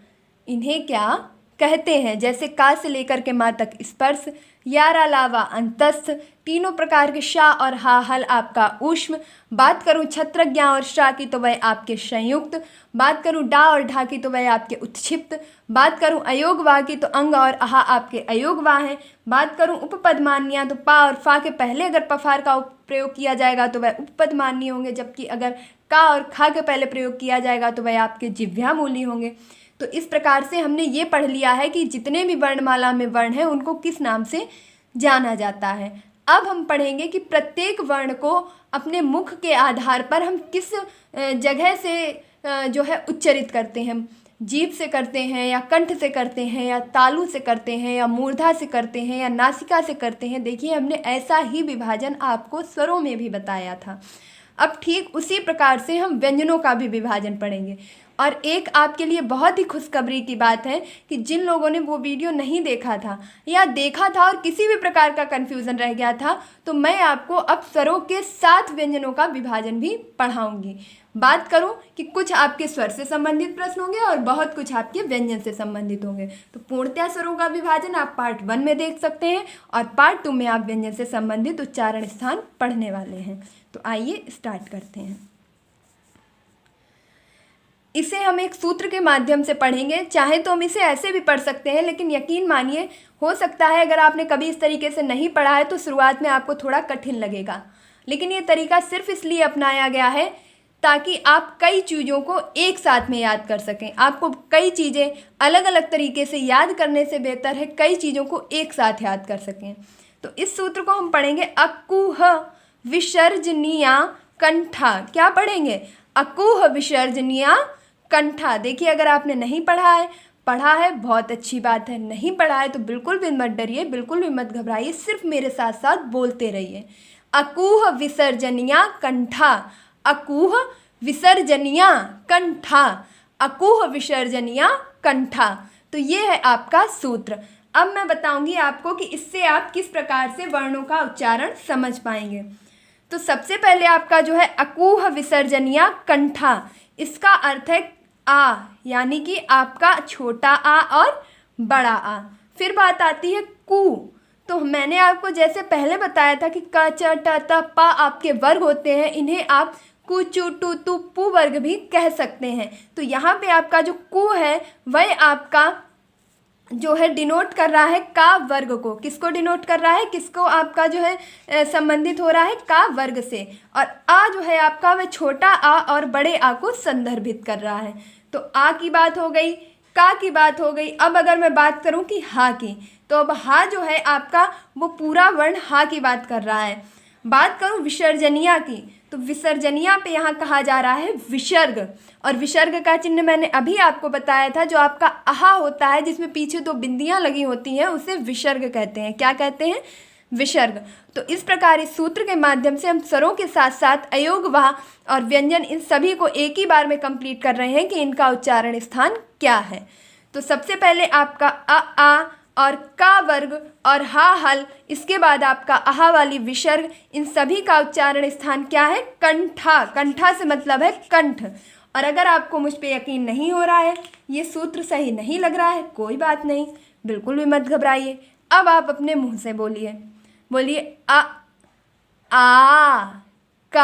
इन्हें क्या कहते हैं? जैसे का से लेकर के मा तक स्पर्श, यारा लावा अंतस्थ, तीनों प्रकार के शा और हा हल आपका ऊष्म। बात करूं छत्रज्ञा और शा की तो वह आपके संयुक्त। बात करूं डा और ढा की तो वह आपके उत्क्षिप्त। बात करूं अयोग वा की तो अंग और अहा आपके अयोग वा हैं। बात करूं उपपद मान्या तो पा और फा के पहले अगर पफार का प्रयोग किया जाएगा तो वह उपपद मान्य होंगे, जबकि अगर का और खा के पहले प्रयोग किया जाएगा तो वह आपके जिह्वा मूली होंगे। तो इस प्रकार से हमने ये पढ़ लिया है कि जितने भी वर्णमाला में वर्ण हैं उनको किस नाम से जाना जाता है। अब हम पढ़ेंगे कि प्रत्येक वर्ण को अपने मुख के आधार पर हम किस जगह से जो है उच्चरित करते हैं। जीभ से करते हैं या कंठ से करते हैं या तालु से करते हैं या मूर्धा से करते हैं या नासिका से करते हैं। देखिए हमने ऐसा ही विभाजन आपको स्वरों में भी बताया था। अब ठीक उसी प्रकार से हम व्यंजनों का भी विभाजन पढ़ेंगे। और एक आपके लिए बहुत ही खुशखबरी की बात है कि जिन लोगों ने वो वीडियो नहीं देखा था या देखा था और किसी भी प्रकार का कन्फ्यूज़न रह गया था, तो मैं आपको अब स्वरों के 7 व्यंजनों का विभाजन भी पढ़ाऊंगी। बात करूं कि कुछ आपके स्वर से संबंधित प्रश्न होंगे और बहुत कुछ आपके व्यंजन से संबंधित होंगे। तो पूर्णतया स्वरों का विभाजन आप पार्ट 1 में देख सकते हैं और पार्ट 2 में आप व्यंजन से संबंधित उच्चारण स्थान पढ़ने वाले हैं। तो आइए स्टार्ट करते हैं। इसे हम एक सूत्र के माध्यम से पढ़ेंगे। चाहे तो हम इसे ऐसे भी पढ़ सकते हैं, लेकिन यकीन मानिए हो सकता है अगर आपने कभी इस तरीके से नहीं पढ़ा है तो शुरुआत में आपको थोड़ा कठिन लगेगा। लेकिन ये तरीका सिर्फ इसलिए अपनाया गया है ताकि आप कई चीज़ों को एक साथ में याद कर सकें। आपको कई चीज़ें अलग अलग तरीके से याद करने से बेहतर है कई चीज़ों को एक साथ याद कर सकें। तो इस सूत्र को हम पढ़ेंगे अकुह विसर्जनीया कंठा। क्या पढ़ेंगे? अकुह विसर्जनीया कंठा। देखिए अगर आपने नहीं पढ़ा है बहुत अच्छी बात है, नहीं पढ़ा है तो बिल्कुल भी मत डरिए, बिल्कुल भी मत घबराइए, सिर्फ मेरे साथ साथ बोलते रहिए। अकुह विसर्जनीया कंठा, अकुह विसर्जनीया कंठा, अकुह विसर्जनीया कंठा। तो ये है आपका सूत्र। अब मैं बताऊंगी आपको कि इससे आप किस प्रकार से वर्णों का उच्चारण समझ पाएंगे। तो सबसे पहले आपका जो है अकुह विसर्जनीया कंठा, इसका अर्थ है आ, यानी कि आपका छोटा आ और बड़ा आ। फिर बात आती है कु। तो मैंने आपको जैसे पहले बताया था कि क च ट त पा आपके वर्ग होते हैं, इन्हें आप कु चु टू तु पु वर्ग भी कह सकते हैं। तो यहाँ पे आपका जो कु है वह आपका जो है डिनोट कर रहा है का वर्ग को। किसको डिनोट कर रहा है? किसको आपका जो है संबंधित हो रहा है? का वर्ग से। और आ जो है आपका वह छोटा आ और बड़े आ को संदर्भित कर रहा है। तो आ की बात हो गई, का की बात हो गई। अब अगर मैं बात करूं कि हा की, तो अब हा जो है आपका वो पूरा वर्ण हा की बात कर रहा है। बात करूं विसर्जनिया की, तो विसर्जनिया पे यहाँ कहा जा रहा है विसर्ग, और विसर्ग का चिन्ह मैंने अभी आपको बताया था, जो आपका आहा होता है जिसमें पीछे 2 बिंदियां लगी होती हैं, उसे विसर्ग कहते हैं। क्या कहते हैं? विसर्ग। तो इस प्रकार इस सूत्र के माध्यम से हम स्वरों के साथ साथ अयोगवाह और व्यंजन इन सभी को एक ही बार में कंप्लीट कर रहे हैं कि इनका उच्चारण स्थान क्या है। तो सबसे पहले आपका आ और का वर्ग और हा हल, इसके बाद आपका आहा वाली विसर्ग, इन सभी का उच्चारण स्थान क्या है? कंठा। कंठा से मतलब है कंठ। और अगर आपको मुझ पे यकीन नहीं हो रहा है, ये सूत्र सही नहीं लग रहा है, कोई बात नहीं, बिल्कुल भी मत घबराइए। अब आप अपने मुंह से बोलिए आ का।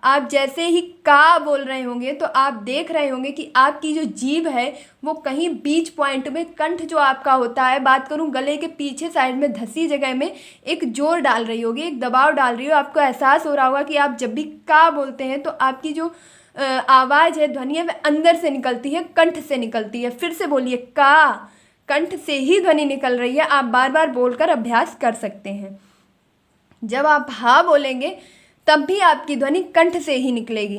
आप जैसे ही का बोल रहे होंगे तो आप देख रहे होंगे कि आपकी जो जीभ है वो कहीं बीच पॉइंट में, कंठ जो आपका होता है, बात करूं गले के पीछे साइड में धंसी जगह में, एक जोर डाल रही होगी, एक दबाव डाल रही हो। आपको एहसास हो रहा होगा कि आप जब भी का बोलते हैं तो आपकी जो आवाज़ है, ध्वनि है, वह अंदर से निकलती है, कंठ से निकलती है। फिर से बोलिए का। कंठ से ही ध्वनि निकल रही है। आप बार बार बोलकर अभ्यास कर सकते हैं। जब आप हा बोलेंगे तब भी आपकी ध्वनि कंठ से ही निकलेगी।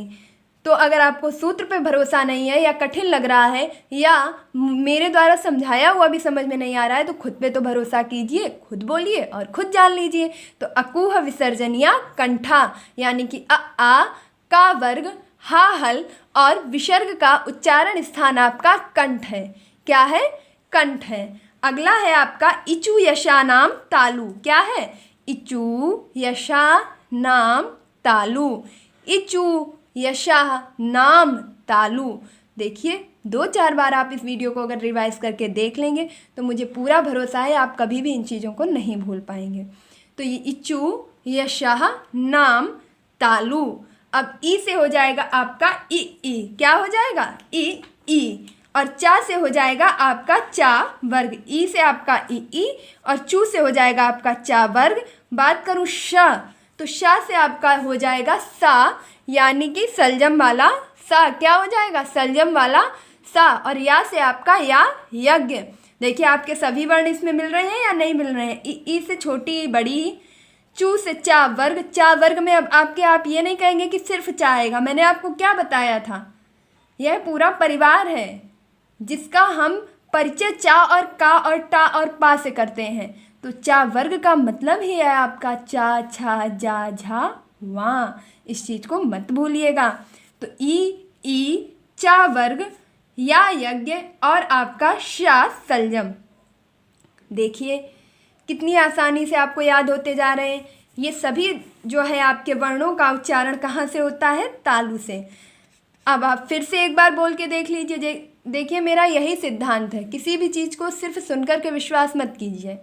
तो अगर आपको सूत्र पे भरोसा नहीं है या कठिन लग रहा है या मेरे द्वारा समझाया हुआ भी समझ में नहीं आ रहा है, तो खुद पे तो भरोसा कीजिए, खुद बोलिए और खुद जान लीजिए। तो अकूह विसर्जनिया कंठा, यानी कि आ का वर्ग, हा हल और विसर्ग का उच्चारण स्थान आपका कंठ है। क्या है? कंठ है। अगला है आपका इचु यशा नाम तालु। क्या है? इचु यशा नाम तालु। इचु यशा नाम तालु। देखिए 2-4 बार आप इस वीडियो को अगर रिवाइज करके देख लेंगे तो मुझे पूरा भरोसा है आप कभी भी इन चीज़ों को नहीं भूल पाएंगे। तो ये इचु यशा नाम तालु। अब ई से हो जाएगा आपका ई। क्या हो जाएगा? ई। और चा से हो जाएगा आपका चा वर्ग। ई से आपका ई और चू से हो जाएगा आपका चा वर्ग। बात करूँ श, तो श से आपका हो जाएगा सा, यानी कि सलजम वाला सा। क्या हो जाएगा? सलजम वाला सा। और या से आपका या यज्ञ। देखिए आपके सभी वर्ण इसमें मिल रहे हैं या नहीं मिल रहे हैं? ई से छोटी बड़ी, चू से चा वर्ग। चा वर्ग में अब आप ये नहीं कहेंगे कि सिर्फ चा आएगा। मैंने आपको क्या बताया था? यह पूरा परिवार है जिसका हम परिचय चा और का और टा और पा से करते हैं। तो चा वर्ग का मतलब ही है आपका चा, छा, जा, झा, वा। इस चीज़ को मत भूलिएगा। तो ई चा वर्ग, या यज्ञ और आपका शा सलजम। देखिए कितनी आसानी से आपको याद होते जा रहे हैं। ये सभी जो है आपके वर्णों का उच्चारण कहाँ से होता है? तालु से। अब आप फिर से एक बार बोल के देख लीजिए। देखिए मेरा यही सिद्धांत है, किसी भी चीज़ को सिर्फ सुनकर के विश्वास मत कीजिए,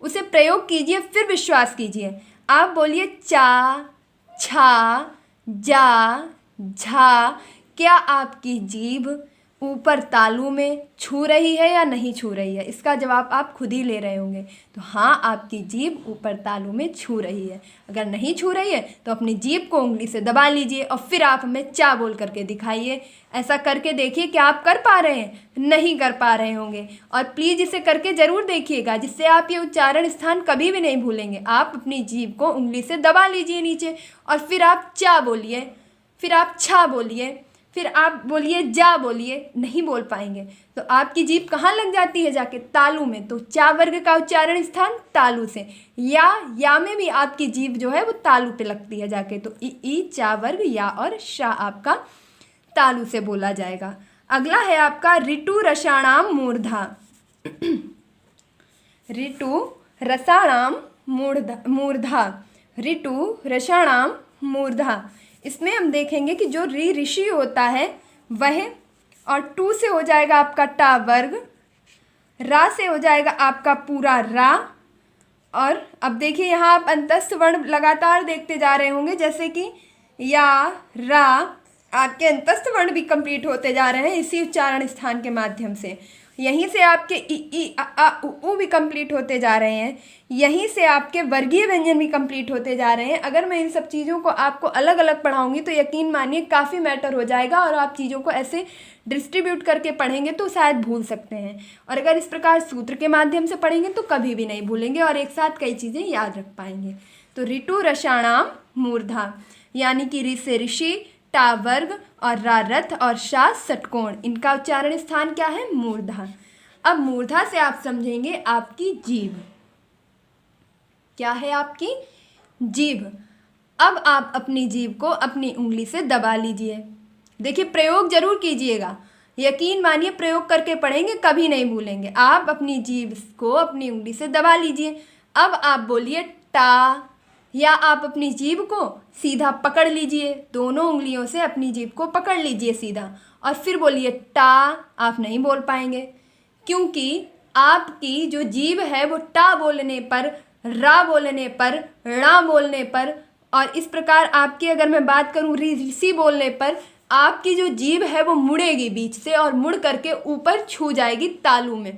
उसे प्रयोग कीजिए फिर विश्वास कीजिए। आप बोलिए चा, छा, जा, झा। क्या आपकी जीभ ऊपर तालु में छू रही है या नहीं छू रही है? इसका जवाब आप खुद ही ले रहे होंगे। तो हाँ, आपकी जीभ ऊपर तालु में छू रही है। अगर नहीं छू रही है तो अपनी जीभ को उंगली से दबा लीजिए और फिर आप हमें चा बोल करके दिखाइए। ऐसा करके देखिए क्या आप कर पा रहे हैं? नहीं कर पा रहे होंगे। और प्लीज़ इसे करके ज़रूर देखिएगा, जिससे आप ये उच्चारण स्थान कभी भी नहीं भूलेंगे। आप अपनी जीभ को उंगली से दबा लीजिए नीचे और फिर आप चा बोलिए, फिर आप छा बोलिए, फिर आप बोलिए जा बोलिए। नहीं बोल पाएंगे तो आपकी जीभ कहाँ लग जाती है? जाके तालु में। तो चा वर्ग का उच्चारण स्थान तालु से। या में भी आपकी जीभ जो है वो तालु पे लगती है जाके। तो ई चा वर्ग, या और शा आपका तालु से बोला जाएगा। अगला है आपका ऋतु रसाणाम मूर्धा। ऋतु रसाणाम मूर्धा। ऋतु रसाणाम मूर्धा। इसमें हम देखेंगे कि जो ऋषि होता है वह, और टू से हो जाएगा आपका टा वर्ग, रा से हो जाएगा आपका पूरा रा। और अब देखिए यहाँ आप अंतस्थ वर्ण लगातार देखते जा रहे होंगे, जैसे कि या, रा, आपके अंतस्थ वर्ण भी कंप्लीट होते जा रहे हैं इसी उच्चारण स्थान के माध्यम से। यहीं से आपके ई आ उ भी कंप्लीट होते जा रहे हैं। यहीं से आपके वर्गीय व्यंजन भी कंप्लीट होते जा रहे हैं। अगर मैं इन सब चीज़ों को आपको अलग अलग पढ़ाऊंगी तो यकीन मानिए काफ़ी मैटर हो जाएगा, और आप चीज़ों को ऐसे डिस्ट्रीब्यूट करके पढ़ेंगे तो शायद भूल सकते हैं। और अगर इस प्रकार सूत्र के माध्यम से पढ़ेंगे तो कभी भी नहीं भूलेंगे और एक साथ कई चीज़ें याद रख पाएंगे। तो ऋतु रसाणाम मूर्धा, यानी कि ऋ से ऋषि, टा वर्ग और रा रथ और शा षटकोण, इनका उच्चारण स्थान क्या है? मूर्धा। अब मूर्धा से आप समझेंगे आपकी जीभ। क्या है आपकी? जीभ। अब आप अपनी जीभ को अपनी उंगली से दबा लीजिए। देखिए, प्रयोग जरूर कीजिएगा, यकीन मानिए प्रयोग करके पढ़ेंगे कभी नहीं भूलेंगे। आप अपनी जीभ को अपनी उंगली से दबा लीजिए। अब आप बोलिए टा, या आप अपनी जीभ को सीधा पकड़ लीजिए, दोनों उंगलियों से अपनी जीभ को पकड़ लीजिए सीधा, और फिर बोलिए टा। आप नहीं बोल पाएंगे क्योंकि आपकी जो जीभ है वो टा बोलने पर, रा बोलने पर, णा बोलने पर, और इस प्रकार आपकी अगर मैं बात करूँ ऋषि बोलने पर, आपकी जो जीभ है वो मुड़ेगी बीच से और मुड़ करके ऊपर छू जाएगी तालु में।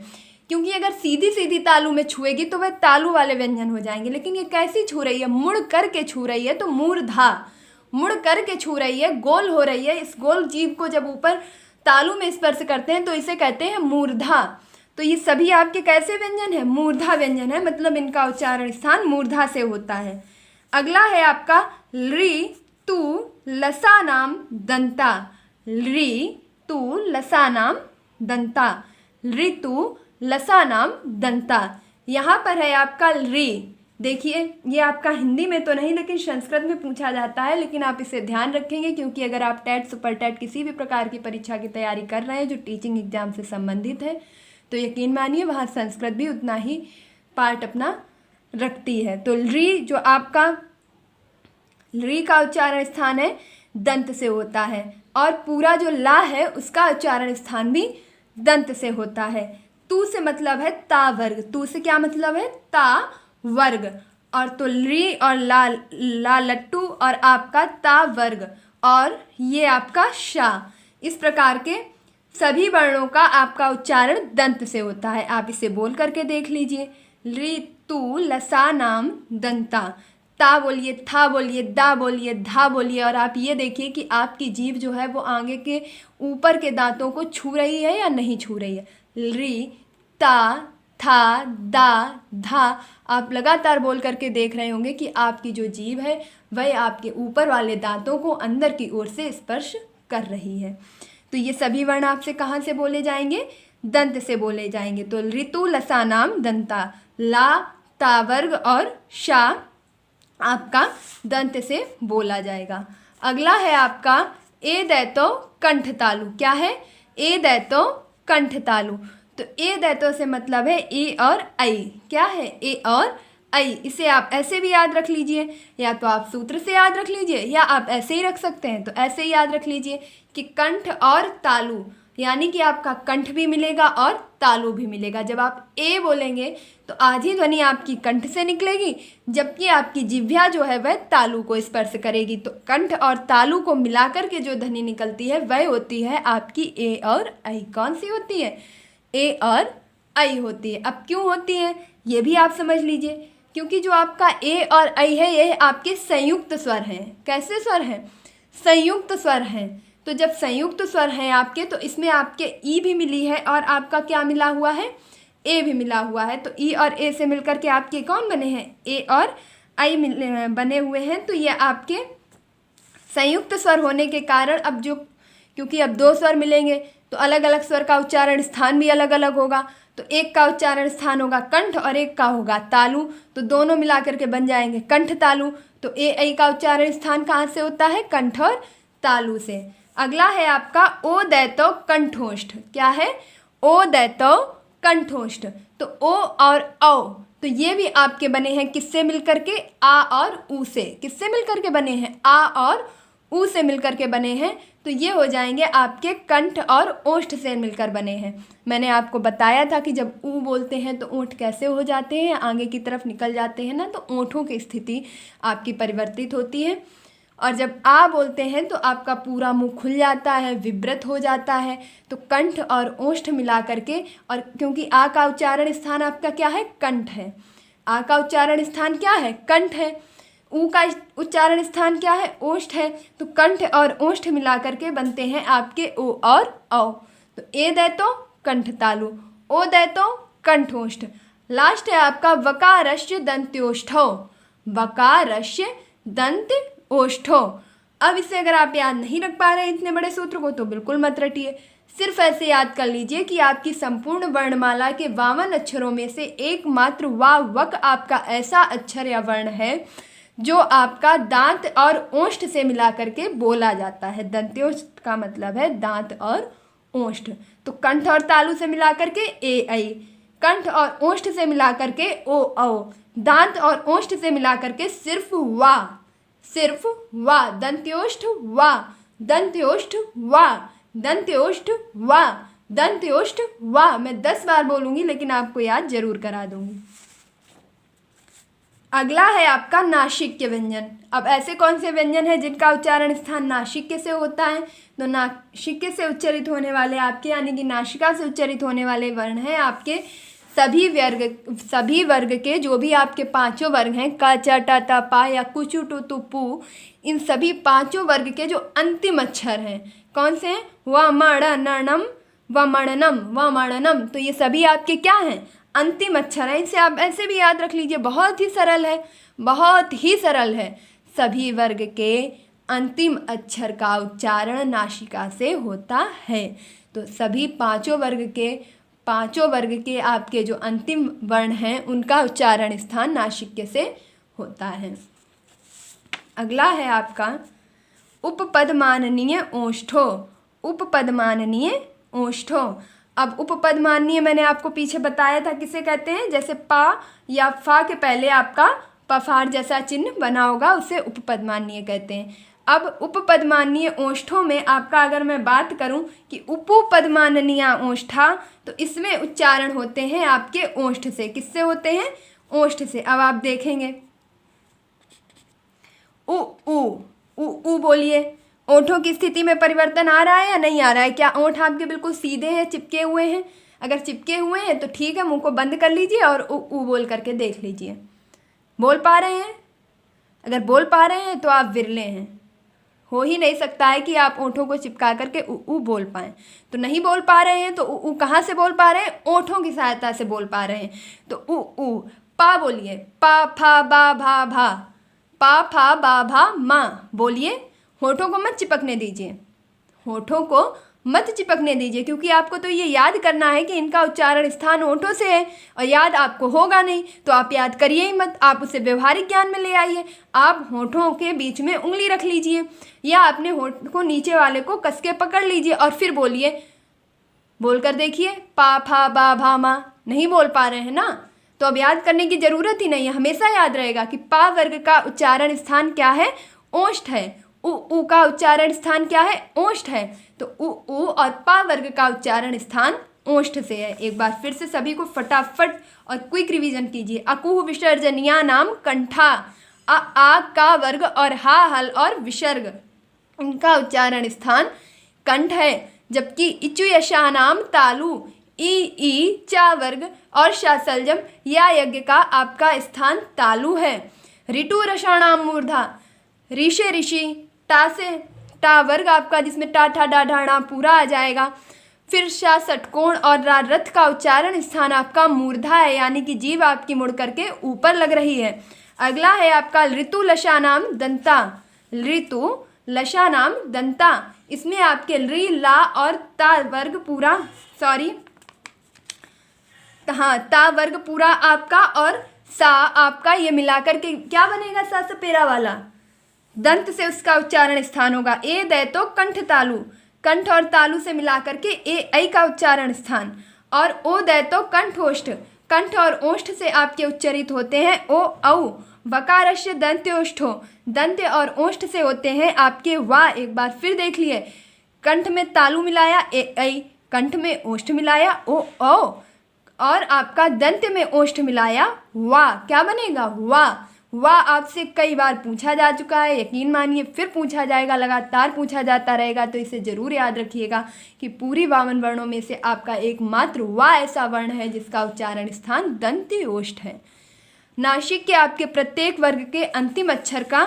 क्योंकि अगर सीधी सीधी तालु में छुएगी तो वह तालु वाले व्यंजन हो जाएंगे, लेकिन ये कैसी छू रही है? मुड़ करके छू रही है, तो मूर्धा। मुड़ करके छू रही है, गोल हो रही है। इस गोल जीभ को जब ऊपर तालु में स्पर्श करते हैं तो इसे कहते हैं मूर्धा। तो ये सभी आपके कैसे व्यंजन है? मूर्धा व्यंजन है, मतलब इनका उच्चारण स्थान मूर्धा से होता है। अगला है आपका ऋ तु लसानाम दंता। ऋ तु लसानाम दंता, ऋतु लसानाम दंता। यहाँ पर है आपका ऋ। देखिए, ये आपका हिंदी में तो नहीं लेकिन संस्कृत में पूछा जाता है, लेकिन आप इसे ध्यान रखेंगे क्योंकि अगर आप टेट, सुपर टेट किसी भी प्रकार की परीक्षा की तैयारी कर रहे हैं जो टीचिंग एग्जाम से संबंधित है, तो यकीन मानिए वहाँ संस्कृत भी उतना ही पार्ट अपना रखती है। तो ऋ जो आपका ऋ का उच्चारण स्थान है दंत से होता है, और पूरा जो ला है उसका उच्चारण स्थान भी दंत से होता है। तू से मतलब है ता वर्ग। तू से क्या मतलब है? ता वर्ग। और तो ऋ और ला लट्टू और आपका ता वर्ग, और ये आपका शा। इस प्रकार के सभी वर्णों का आपका उच्चारण दंत से होता है। आप इसे बोल करके देख लीजिए। ऋ तु लसानाम दंता। ता बोलिए, था बोलिए, दा बोलिए, धा बोलिए, और आप ये देखिए कि आपकी जीभ जो है वो आगे के ऊपर के दांतों को छू रही है या नहीं छू रही है। ऋ, ता, था, दा, धा। आप लगातार बोल करके देख रहे होंगे कि आपकी जो जीभ है वह आपके ऊपर वाले दांतों को अंदर की ओर से स्पर्श कर रही है। तो ये सभी वर्ण आपसे कहाँ से बोले जाएंगे? दंत से बोले जाएंगे। तो ऋतु लसानाम दंता, ला, ता वर्ग और शा आपका दंत से बोला जाएगा। अगला है आपका ए दैतो कंठ तालु। क्या है? ए दैतो कंठ तालु। तो ए दैतो से मतलब है ए और ऐ। क्या है? ए और ऐ। इसे आप ऐसे भी याद रख लीजिए, या तो आप सूत्र से याद रख लीजिए या आप ऐसे ही रख सकते हैं। तो ऐसे ही याद रख लीजिए कि कंठ और तालु, यानी कि आपका कंठ भी मिलेगा और तालु भी मिलेगा। जब आप ए बोलेंगे तो आधी ध्वनि आपकी कंठ से निकलेगी, जबकि आपकी जिह्वा जो है वह तालु को स्पर्श करेगी। तो कंठ और तालु को मिलाकर के जो ध्वनि निकलती है वह होती है आपकी ए और ऐ। कौन सी होती है? ए और ऐ होती है। अब क्यों होती है ये भी आप समझ लीजिए, क्योंकि जो आपका ए और ऐ है ये आपके संयुक्त स्वर हैं। कैसे स्वर हैं? संयुक्त स्वर हैं। तो जब संयुक्त स्वर हैं आपके, तो इसमें आपके ई भी मिली है और आपका क्या मिला हुआ है? ए भी मिला हुआ है। तो ई और ए से मिलकर के आपके कौन बने हैं? ए और ऐ बने हुए हैं। तो ये आपके संयुक्त स्वर होने के कारण अब जो, क्योंकि अब दो स्वर मिलेंगे तो अलग अलग स्वर का उच्चारण स्थान भी अलग अलग होगा। तो एक का उच्चारण स्थान होगा कंठ और एक का होगा तालु, तो दोनों मिला करके बन जाएंगे कंठ तालु। तो ए ऐ का उच्चारण स्थान कहाँ से होता है? कंठ और तालु से। अगला है आपका ओ दैतो कंठोष्ठ। क्या है? ओ दैतो कंठोष्ठ। तो ओ और औ, तो ये भी आपके बने हैं किससे मिलकर के? आ और ऊ से। किससे मिलकर के बने हैं? आ और ऊ से मिलकर के बने हैं। तो ये हो जाएंगे आपके कंठ और ओष्ठ से मिलकर बने हैं। मैंने आपको बताया था कि जब ऊ बोलते हैं तो ओंठ कैसे हो जाते हैं? आगे की तरफ निकल जाते हैं ना, तो ओंठों की स्थिति आपकी परिवर्तित होती है। और जब आ बोलते हैं तो आपका पूरा मुंह खुल जाता है, विवृत हो जाता है। तो कंठ और ओष्ठ मिला करके, और क्योंकि आ का उच्चारण स्थान आपका क्या है? कंठ है। आ का उच्चारण स्थान क्या है? कंठ है। ऊ का उच्चारण स्थान क्या है? ओष्ठ है। तो कंठ और ओष्ठ मिला करके बनते हैं आपके ओ और औ। तो ए दैतो कंठ तालु, ओ दैतो कंठोष्ठ। लास्ट है आपका वकारश्च दंत्योष्ठौ। वकारस्य दंत ओष्ठो। अब इसे अगर आप याद नहीं रख पा रहे हैं इतने बड़े सूत्र को तो बिल्कुल मत रटिए, सिर्फ ऐसे याद कर लीजिए कि आपकी संपूर्ण वर्णमाला के 52 अक्षरों में से एकमात्र वा वक आपका ऐसा अक्षर या वर्ण है जो आपका दांत और ओष्ठ से मिला करके बोला जाता है। दंत्योष्ठ का मतलब है दांत और ओष्ठ। तो कंठ और तालु से मिला करके ए ऐ, कंठ और ओष्ठ से मिला करके ओ औ, दांत और ओष्ठ से मिला करके सिर्फ वा, सिर्फ वा, दंत्योष्ठ वा, दंत्योष्ठ वा, दंत्योष्ठ वा, दंत्योष्ठ वा। मैं 10 बार बोलूंगी लेकिन आपको याद जरूर करा दूंगी। अगला है आपका नासिक्य व्यंजन। अब ऐसे कौन से व्यंजन है जिनका उच्चारण स्थान नासिक्य से होता है? तो नासिक्य से उच्चरित होने वाले आपके यानी कि नासिका से उच्चरित होने वाले वर्ण हैं आपके सभी वर्ग के जो भी आपके 5 वर्ग हैं क च ट त प या कुचु टु तु पु, इन सभी 5 वर्ग के जो अंतिम अक्षर हैं कौन से हैं? व मण नणम व मणनम व मणनम। तो ये सभी आपके क्या हैं? अंतिम अक्षर है। इसे आप ऐसे भी याद रख लीजिए, बहुत ही सरल है, बहुत ही सरल है। सभी वर्ग के अंतिम अक्षर का उच्चारण नासिका से होता है। तो सभी पांचों वर्ग के आपके जो अंतिम वर्ण हैं उनका उच्चारण स्थान नासिक्य से होता है। अगला है आपका उपपदमाननीय ओष्ठो। उपपदमाननीय ओष्ठो। अब उपपदमाननीय मैंने आपको पीछे बताया था किसे कहते हैं, जैसे पा या फा के पहले आपका पफार जैसा चिन्ह बना होगा उसे उपपदमाननीय कहते हैं। अब उपपदमाननीय ओष्ठों में आपका अगर मैं बात करूं कि उपपदमाननीय ओष्ठा, तो इसमें उच्चारण होते हैं आपके ओष्ठ से। किससे होते हैं? ओष्ठ से। अब आप देखेंगे उ उ उ उ बोलिए, ओठों की स्थिति में परिवर्तन आ रहा है या नहीं आ रहा है? क्या ओठ आपके बिल्कुल सीधे हैं, चिपके हुए हैं? अगर चिपके हुए हैं तो ठीक है, मुंह को बंद कर लीजिए और उ बोल करके देख लीजिए। बोल पा रहे हैं? अगर बोल पा रहे हैं तो आप विरले हैं। हो ही नहीं सकता है कि आप ओठों को चिपका करके उ बोल पाएँ। तो नहीं बोल पा रहे हैं तो उ कहाँ से बोल पा रहे हैं? ओठों की सहायता से बोल पा रहे हैं। तो उ पा बोलिए, पा फा बा भा भा, पा फा बा भा माँ बोलिए। होठों को मत चिपकने दीजिए, होठों को मत चिपकने दीजिए, क्योंकि आपको तो ये याद करना है कि इनका उच्चारण स्थान होठों से है और याद आपको होगा नहीं तो आप याद करिए ही मत, आप उसे व्यवहारिक ज्ञान में ले आइए। आप होठों के बीच में उंगली रख लीजिए या अपने होठ को नीचे वाले को कस के पकड़ लीजिए और फिर बोलिए, बोल कर देखिए, पा फा बा भा मा। नहीं बोल पा रहे हैं ना, तो अब याद करने की ज़रूरत ही नहीं है। हमेशा याद रहेगा कि पा वर्ग का उच्चारण स्थान क्या है? ओष्ठ है। उ का उच्चारण स्थान क्या है? ओष्ठ है। तो उ और पा वर्ग का उच्चारण स्थान ओष्ठ से है। एक बार फिर से सभी को फटाफट और क्विक रिवीजन कीजिए। अकुह विसर्जनिया नाम कंठा। आ का वर्ग और हा हल और विसर्ग, इनका उच्चारण स्थान कंठ है। जबकि इचु यशा नाम तालु, ई चा वर्ग और शासलजम या यज्ञ का आपका स्थान तालु है। ऋतु रसाणाम मूर्धा, ऋषि ऋषि, टा से टा वर्ग आपका जिसमें टा ठा डा ढाणा पूरा आ जाएगा। फिर शा षटकोण और रा रथ का उच्चारण स्थान आपका मूर्धा है, यानी कि जीभ आपकी मुड़ करके ऊपर लग रही है। अगला है आपका ऋतु लशा नाम दंता। ऋतु लशा नाम दंता, इसमें आपके री ला और ता वर्ग पूरा ता वर्ग पूरा आपका और सा आपका ये मिलाकर के क्या बनेगा? सा सपेरा वाला दंत से उसका उच्चारण स्थान होगा। ए दे तो कंठ तालु, कंठ और तालु से मिलाकर के ए ऐ का उच्चारण स्थान। और ओ दे तो कंठोष्ठ, कंठ और ओष्ठ से आपके उच्चरित होते हैं ओ औ। वकारस्य दंत्योष्ठो, दंत और ओष्ठ से होते हैं आपके वा। एक बार फिर देख लिए, कंठ में तालु मिलाया ए ऐ, कंठ में ओष्ठ मिलाया ओ औ, और आपका दंत में ओष्ठ मिलाया वा। क्या बनेगा? वा। वाह आपसे कई बार पूछा जा चुका है, यकीन मानिए फिर पूछा जाएगा, लगातार पूछा जाता रहेगा। तो इसे ज़रूर याद रखिएगा कि पूरी 52 वर्णों में से आपका एकमात्र वाह ऐसा वर्ण है जिसका उच्चारण स्थान दंत्य ओष्ठ है। नासिक के आपके प्रत्येक वर्ग के अंतिम अक्षर का,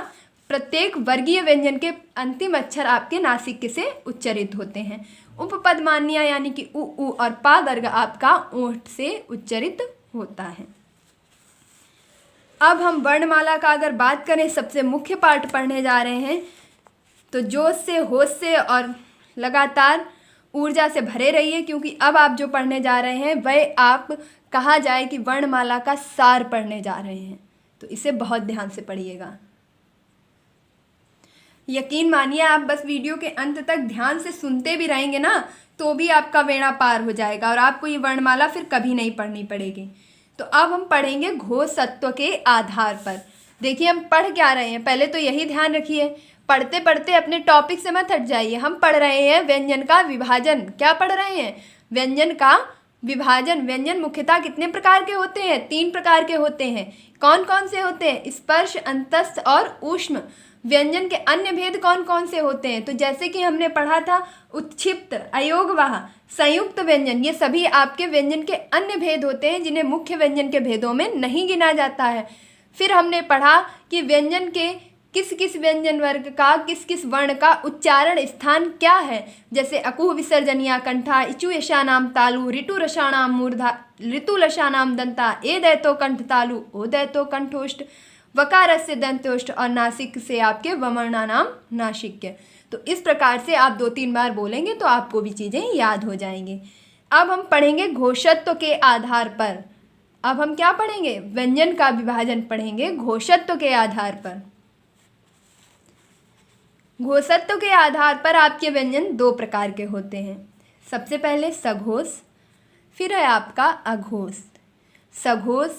प्रत्येक वर्गीय व्यंजन के अंतिम अक्षर आपके नासिक से उच्चरित होते हैं। उपपदमान्य यानी कि उ और पा वर्ग आपका ओष्ठ से उच्चरित होता है। अब हम वर्णमाला का अगर बात करें, सबसे मुख्य पार्ट पढ़ने जा रहे हैं, तो जोश से, होश से और लगातार ऊर्जा से भरे रहिए, क्योंकि अब आप जो पढ़ने जा रहे हैं वह आप कहा जाए कि वर्णमाला का सार पढ़ने जा रहे हैं। तो इसे बहुत ध्यान से पढ़िएगा। यकीन मानिए, आप बस वीडियो के अंत तक ध्यान से सुनते भी रहेंगे ना, तो भी आपका बेड़ा पार हो जाएगा और आपको ये वर्णमाला फिर कभी नहीं पढ़नी पड़ेगी। तो अब हम पढ़ेंगे घोषत्व के आधार पर। देखिए हम पढ़ क्या रहे हैं, पहले तो यही ध्यान रखिए, पढ़ते पढ़ते अपने टॉपिक से मत हट जाइए। हम पढ़ रहे हैं व्यंजन का विभाजन। क्या पढ़ रहे हैं? व्यंजन का विभाजन। व्यंजन मुख्यतः कितने प्रकार के होते हैं? 3 प्रकार के होते हैं। कौन कौन से होते हैं? स्पर्श, अंतस्थ और ऊष्म। व्यंजन के अन्य भेद कौन कौन से होते हैं? तो जैसे कि हमने पढ़ा था उत्क्षिप्त, अयोगवाह, संयुक्त व्यंजन, ये सभी आपके व्यंजन के अन्य भेद होते हैं जिन्हें मुख्य व्यंजन के भेदों में नहीं गिना जाता है। फिर हमने पढ़ा कि व्यंजन के किस किस व्यंजन वर्ग का, किस किस वर्ण का उच्चारण स्थान क्या है, जैसे अकुह विसर्जनीय कंठा, इचु यशानाम तालु, ऋतु रसाणाम मूर्धा, ऋतु लसानाम दंता, ए दैतो कंठ तालु, ओ दैतो कंठोष्ठ, वकारस्य दंतोष्ठ और नासिक से आपके वमर्णानाम नासिक्य। तो इस प्रकार से आप 2-3 बार बोलेंगे तो आपको भी चीज़ें याद हो जाएंगी। अब हम पढ़ेंगे घोषत्व के आधार पर। अब हम क्या पढ़ेंगे? व्यंजन का विभाजन पढ़ेंगे घोषत्व के आधार पर। घोषत्व के आधार पर आपके व्यंजन 2 प्रकार के होते हैं। सबसे पहले सघोष, फिर है आपका अघोष। सघोष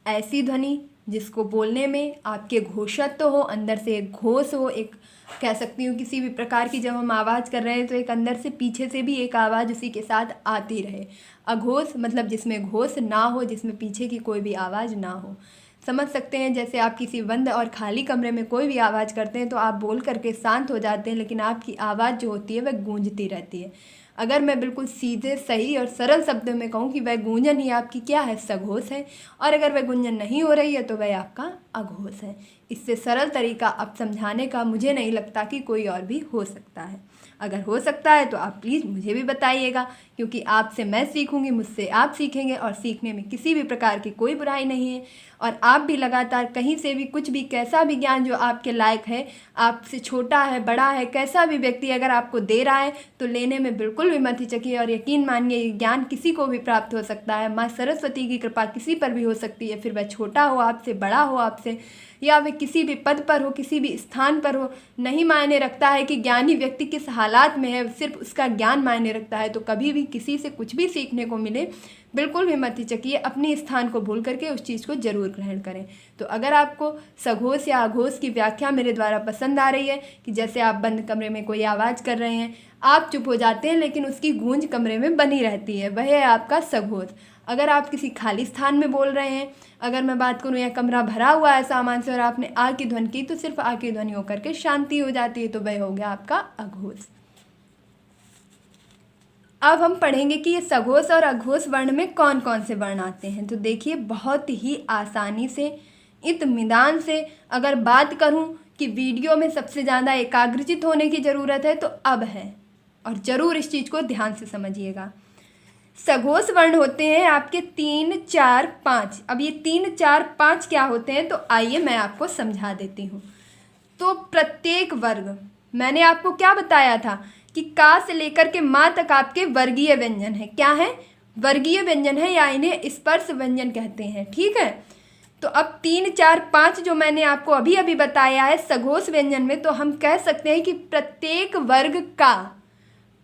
ऐसी ध्वनि जिसको बोलने में आपके घोषत्व हो, अंदर से एक घोष हो, एक कह सकती हूँ किसी भी प्रकार की, जब हम आवाज़ कर रहे हैं तो एक अंदर से पीछे से भी एक आवाज़ उसी के साथ आती रहे। अघोष मतलब जिसमें घोष ना हो, जिसमें पीछे की कोई भी आवाज़ ना हो। समझ सकते हैं, जैसे आप किसी बंद और खाली कमरे में कोई भी आवाज़ करते हैं तो आप बोल करके शांत हो जाते हैं, लेकिन आपकी आवाज़ जो होती है वह गूंजती रहती है। अगर मैं बिल्कुल सीधे, सही और सरल शब्दों में कहूँ कि वह गूंजन ही आपकी क्या है? सघोष है। और अगर वह गूंजन नहीं हो रही है तो वह आपका अघोष है। इससे सरल तरीका अब समझाने का मुझे नहीं लगता कि कोई और भी हो सकता है। अगर हो सकता है तो आप प्लीज़ मुझे भी बताइएगा, क्योंकि आपसे मैं सीखूंगी, मुझसे आप सीखेंगे और सीखने में किसी भी प्रकार की कोई बुराई नहीं है। और आप भी लगातार कहीं से भी कुछ भी, कैसा भी ज्ञान जो आपके लायक है, आपसे छोटा है, बड़ा है, कैसा भी व्यक्ति अगर आपको दे रहा है तो लेने में बिल्कुल भी मत हिचकिए। और यकीन मानिए ये ज्ञान किसी को भी प्राप्त हो सकता है। माँ सरस्वती की कृपा किसी पर भी हो सकती है, फिर वह छोटा हो आपसे, बड़ा हो आपसे, या वे किसी भी पद पर हो, किसी भी स्थान पर हो। नहीं मायने रखता है कि ज्ञानी व्यक्ति किस हालात में है, सिर्फ उसका ज्ञान मायने रखता है। तो कभी भी किसी से कुछ भी सीखने को मिले, बिल्कुल भी मत हिचकिए, अपने स्थान को भूल करके उस चीज़ को जरूर ग्रहण करें। तो अगर आपको सघोष या अघोष की व्याख्या मेरे द्वारा पसंद आ रही है, कि जैसे आप बंद कमरे में कोई आवाज़ कर रहे हैं, आप चुप हो जाते हैं लेकिन उसकी गूंज कमरे में बनी रहती है, वह है आपका सघोष। अगर आप किसी खाली स्थान में बोल रहे हैं, अगर मैं बात करूं या कमरा भरा हुआ है सामान से और आपने आ की ध्वनि की, तो सिर्फ आ की ध्वनि होकर के शांति हो जाती है, तो वह हो गया आपका अघोष। अब हम पढ़ेंगे कि ये सघोष और अघोष वर्ण में कौन कौन से वर्ण आते हैं। तो देखिए बहुत ही आसानी से, इत्मीनान से अगर बात करूं कि वीडियो में सबसे ज़्यादा एकाग्रचित होने की ज़रूरत है तो अब है, और ज़रूर इस चीज़ को ध्यान से समझिएगा। सघोष वर्ण होते हैं आपके 3, 4, 5। अब ये 3, 4, 5 क्या होते हैं, तो आइए मैं आपको समझा देती हूँ। तो प्रत्येक वर्ग, मैंने आपको क्या बताया था कि का से लेकर के माँ तक आपके वर्गीय व्यंजन है। क्या है? वर्गीय व्यंजन है, या इन्हें स्पर्श व्यंजन कहते हैं। ठीक है, तो अब 3, 4, 5 जो मैंने आपको अभी अभी बताया है सघोष व्यंजन में, तो हम कह सकते हैं कि प्रत्येक वर्ग का,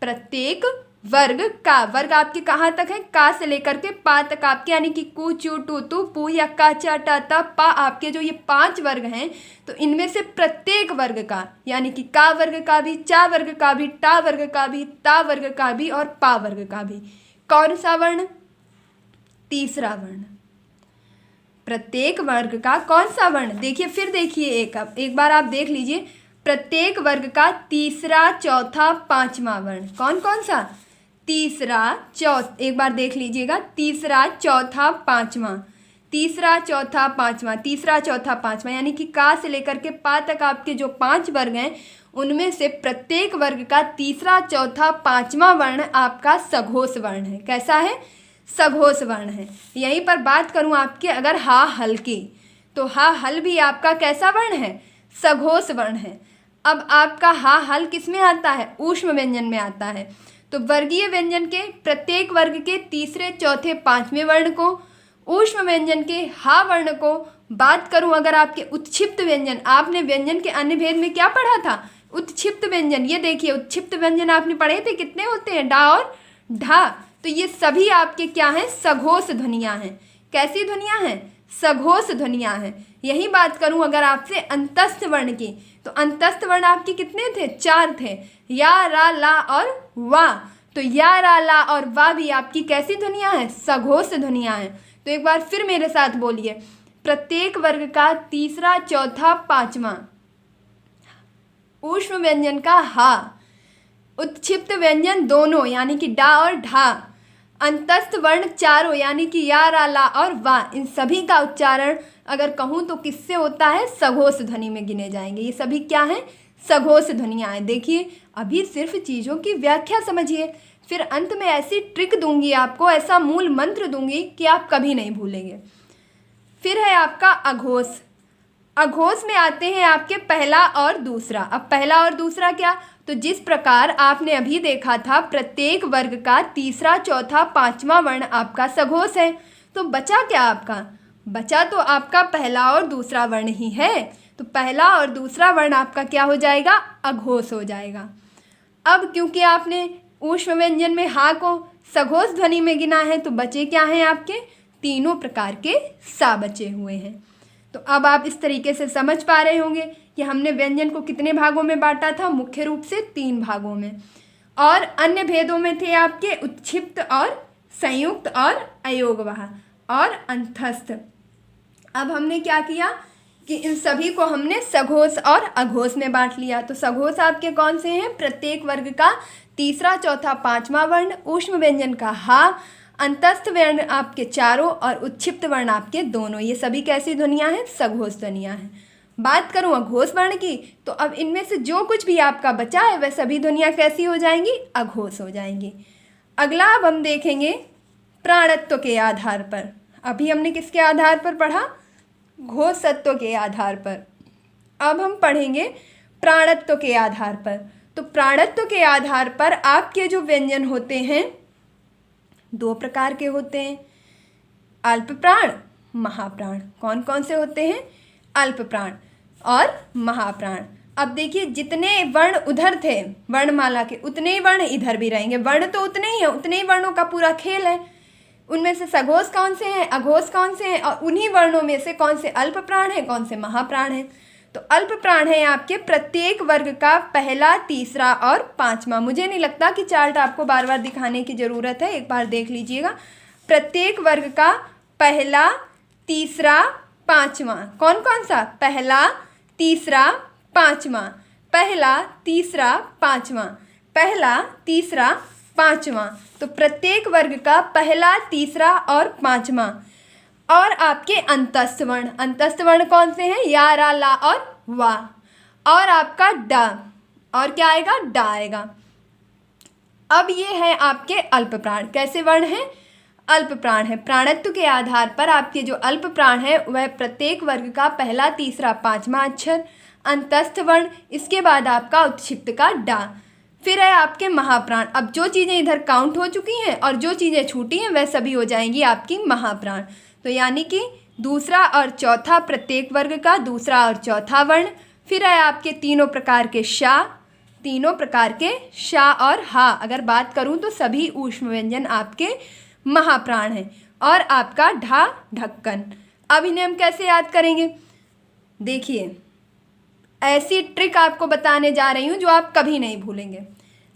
प्रत्येक वर्ग का, वर्ग आपके कहाँ तक है? का से लेकर के पा तक आपके, यानी कि कु, चू, टू, तू, पू या का, चा, टा, ता, पा, आपके जो ये 5 वर्ग हैं, तो इनमें से प्रत्येक वर्ग का, यानी कि का वर्ग का भी, चा वर्ग का भी, टा वर्ग का भी, ता वर्ग का भी और पा वर्ग का भी, कौन सा वर्ण? तीसरा वर्ण। प्रत्येक वर्ग का कौन सा वर्ण? देखिए फिर देखिए, एक बार आप देख लीजिए, प्रत्येक वर्ग का तीसरा, चौथा, पांचवा वर्ण। कौन कौन सा? तीसरा, एक बार देख लीजिएगा, तीसरा, चौथा, पांचवा, तीसरा, चौथा, पांचवा, तीसरा, चौथा, पांचवा, यानी कि का से लेकर के पा तक आपके जो 5 वर्ग हैं, उनमें से प्रत्येक वर्ग का तीसरा, चौथा, पांचवा वर्ण आपका सघोष वर्ण है। कैसा है? सघोष वर्ण है। यहीं पर बात करूं आपके अगर हा हल्के, तो हा हल भी आपका कैसा वर्ण है? सघोष वर्ण है। अब आपका हा हल किस में आता है? ऊष्म व्यंजन में आता है। तो वर्गीय व्यंजन के प्रत्येक वर्ग के तीसरे, चौथे, पांचवें वर्ण को, ऊष्म व्यंजन के हा वर्ण को। बात करूं अगर आपके उत्क्षिप्त व्यंजन, आपने व्यंजन के अन्य भेद में क्या पढ़ा था? उत्क्षिप्त व्यंजन। ये देखिए उत्क्षिप्त व्यंजन आपने पढ़े थे, कितने होते हैं? डा और ढा। तो ये सभी आपके क्या हैं? सघोष ध्वनियाँ हैं। कैसी ध्वनियाँ हैं? सघोष ध्वनियाँ हैं। यही बात करूं अगर आपसे अंतस्थ वर्ण की, तो अंतस्थ वर्ण आपके कितने थे? 4 थे, या, रा, ला और वा। तो या, रा, ला और वा भी आपकी कैसी ध्वनियाँ हैं? सघोष ध्वनियाँ हैं। तो एक बार फिर मेरे साथ बोलिए, प्रत्येक वर्ग का तीसरा, चौथा, पांचवा ऊष्म व्यंजन का हा, उत्क्षिप्त व्यंजन दोनों यानी कि डा और ढा, अंतस्थ वर्ण चारों यानी कि या, रा, ला और वा, इन सभी का उच्चारण अगर कहूँ तो किससे होता है? सघोष ध्वनि में गिने जाएंगे। ये सभी क्या हैं? सघोष ध्वनियाँ हैं। देखिए अभी सिर्फ चीज़ों की व्याख्या समझिए, फिर अंत में ऐसी ट्रिक दूंगी आपको, ऐसा मूल मंत्र दूंगी कि आप कभी नहीं भूलेंगे। फिर है आपका अघोष। अघोष में आते हैं आपके पहला और दूसरा। अब पहला और दूसरा क्या? तो जिस प्रकार आपने अभी देखा था प्रत्येक वर्ग का तीसरा, चौथा, पांचवा वर्ण आपका सघोष है, तो बचा क्या आपका? बचा तो आपका पहला और दूसरा वर्ण ही है। तो पहला और दूसरा वर्ण आपका क्या हो जाएगा? अघोष हो जाएगा। अब क्योंकि आपने ऊष्म व्यंजन में हा को सघोष ध्वनि में गिना है, तो बचे क्या हैं आपके? तीनों प्रकार के सा बचे हुए हैं। तो अब आप इस तरीके से समझ पा रहे होंगे कि हमने व्यंजन को कितने भागों में बांटा था? मुख्य रूप से 3 भागों में, और अन्य भेदों में थे आपके उत्क्षिप्त और संयुक्त और अयोगवाह और अंतस्थ। अब हमने क्या किया कि इन सभी को हमने सघोष और अघोष में बांट लिया। तो सघोष आपके कौन से हैं? प्रत्येक वर्ग का तीसरा, चौथा, पांचवा वर्ण, ऊष्म व्यंजन का हा, अंतस्थ वर्ण आपके चारों और उत्क्षिप्त वर्ण आपके दोनों। ये सभी कैसी ध्वनियाँ हैं? सघोष ध्वनियाँ हैं। बात करूँ अघोष वर्ण की, तो अब इनमें से जो कुछ भी आपका बचा है वह सभी ध्वनियाँ कैसी हो जाएंगी? अघोष हो जाएंगी। अगला अब हम देखेंगे प्राणत्व के आधार पर। अभी हमने किसके आधार पर पढ़ा? घोषत्व के आधार पर। अब हम पढ़ेंगे प्राणत्व के आधार पर। तो प्राणत्व के आधार पर आपके जो व्यंजन होते हैं 2 प्रकार के होते हैं, अल्प प्राण, महाप्राण। कौन कौन से होते हैं? अल्प प्राण और महाप्राण। अब देखिए जितने वर्ण उधर थे वर्णमाला के, उतने ही वर्ण इधर भी रहेंगे। वर्ण तो उतने ही हैं, उतने ही वर्णों का पूरा खेल है। उनमें से सघोष कौन से हैं, अघोष कौन से हैं, और उन्हीं वर्णों में से कौन से अल्प प्राण हैं, कौन से महाप्राण हैं। तो अल्प प्राण है आपके प्रत्येक वर्ग का पहला, तीसरा और पांचवा। मुझे नहीं लगता कि चार्ट आपको बार बार दिखाने की ज़रूरत है, एक बार देख लीजिएगा। प्रत्येक वर्ग का पहला, तीसरा, पांचवा। कौन कौन सा? पहला, तीसरा, पांचवा। पहला, तीसरा, पांचवा। पहला, तीसरा, पांचवा। तो प्रत्येक वर्ग का पहला, तीसरा और पांचवा। और आपके अंतस्थ वर्ण, अंतस्थ वर्ण कौन से हैं? या, रा, ला और वा। और आपका डा, और क्या आएगा? डा आएगा। अब ये है आपके अल्प प्राण। कैसे वर्ण हैं? अल्प प्राण है। प्राणत्व के आधार पर आपके जो अल्प प्राण है वह प्रत्येक वर्ग का पहला, तीसरा, पांचवा अक्षर, अंतस्थ वर्ण, इसके बाद आपका उत्क्षिप्त का डा। फिर है आपके महाप्राण। अब जो चीज़ें इधर काउंट हो चुकी हैं और जो चीज़ें छूटी हैं वह सभी हो जाएंगी आपकी महाप्राण। तो यानी कि दूसरा और चौथा प्रत्येक वर्ग का दूसरा और चौथा वर्ण। फिर है आपके तीनों प्रकार के शा, तीनों प्रकार के शा और हा। अगर बात करूं तो सभी ऊष्म व्यंजन आपके महाप्राण हैं। और आपका ढा, ढक्कन। अब इन्हें हम कैसे याद करेंगे? देखिए ऐसी ट्रिक आपको बताने जा रही हूँ जो आप कभी नहीं भूलेंगे।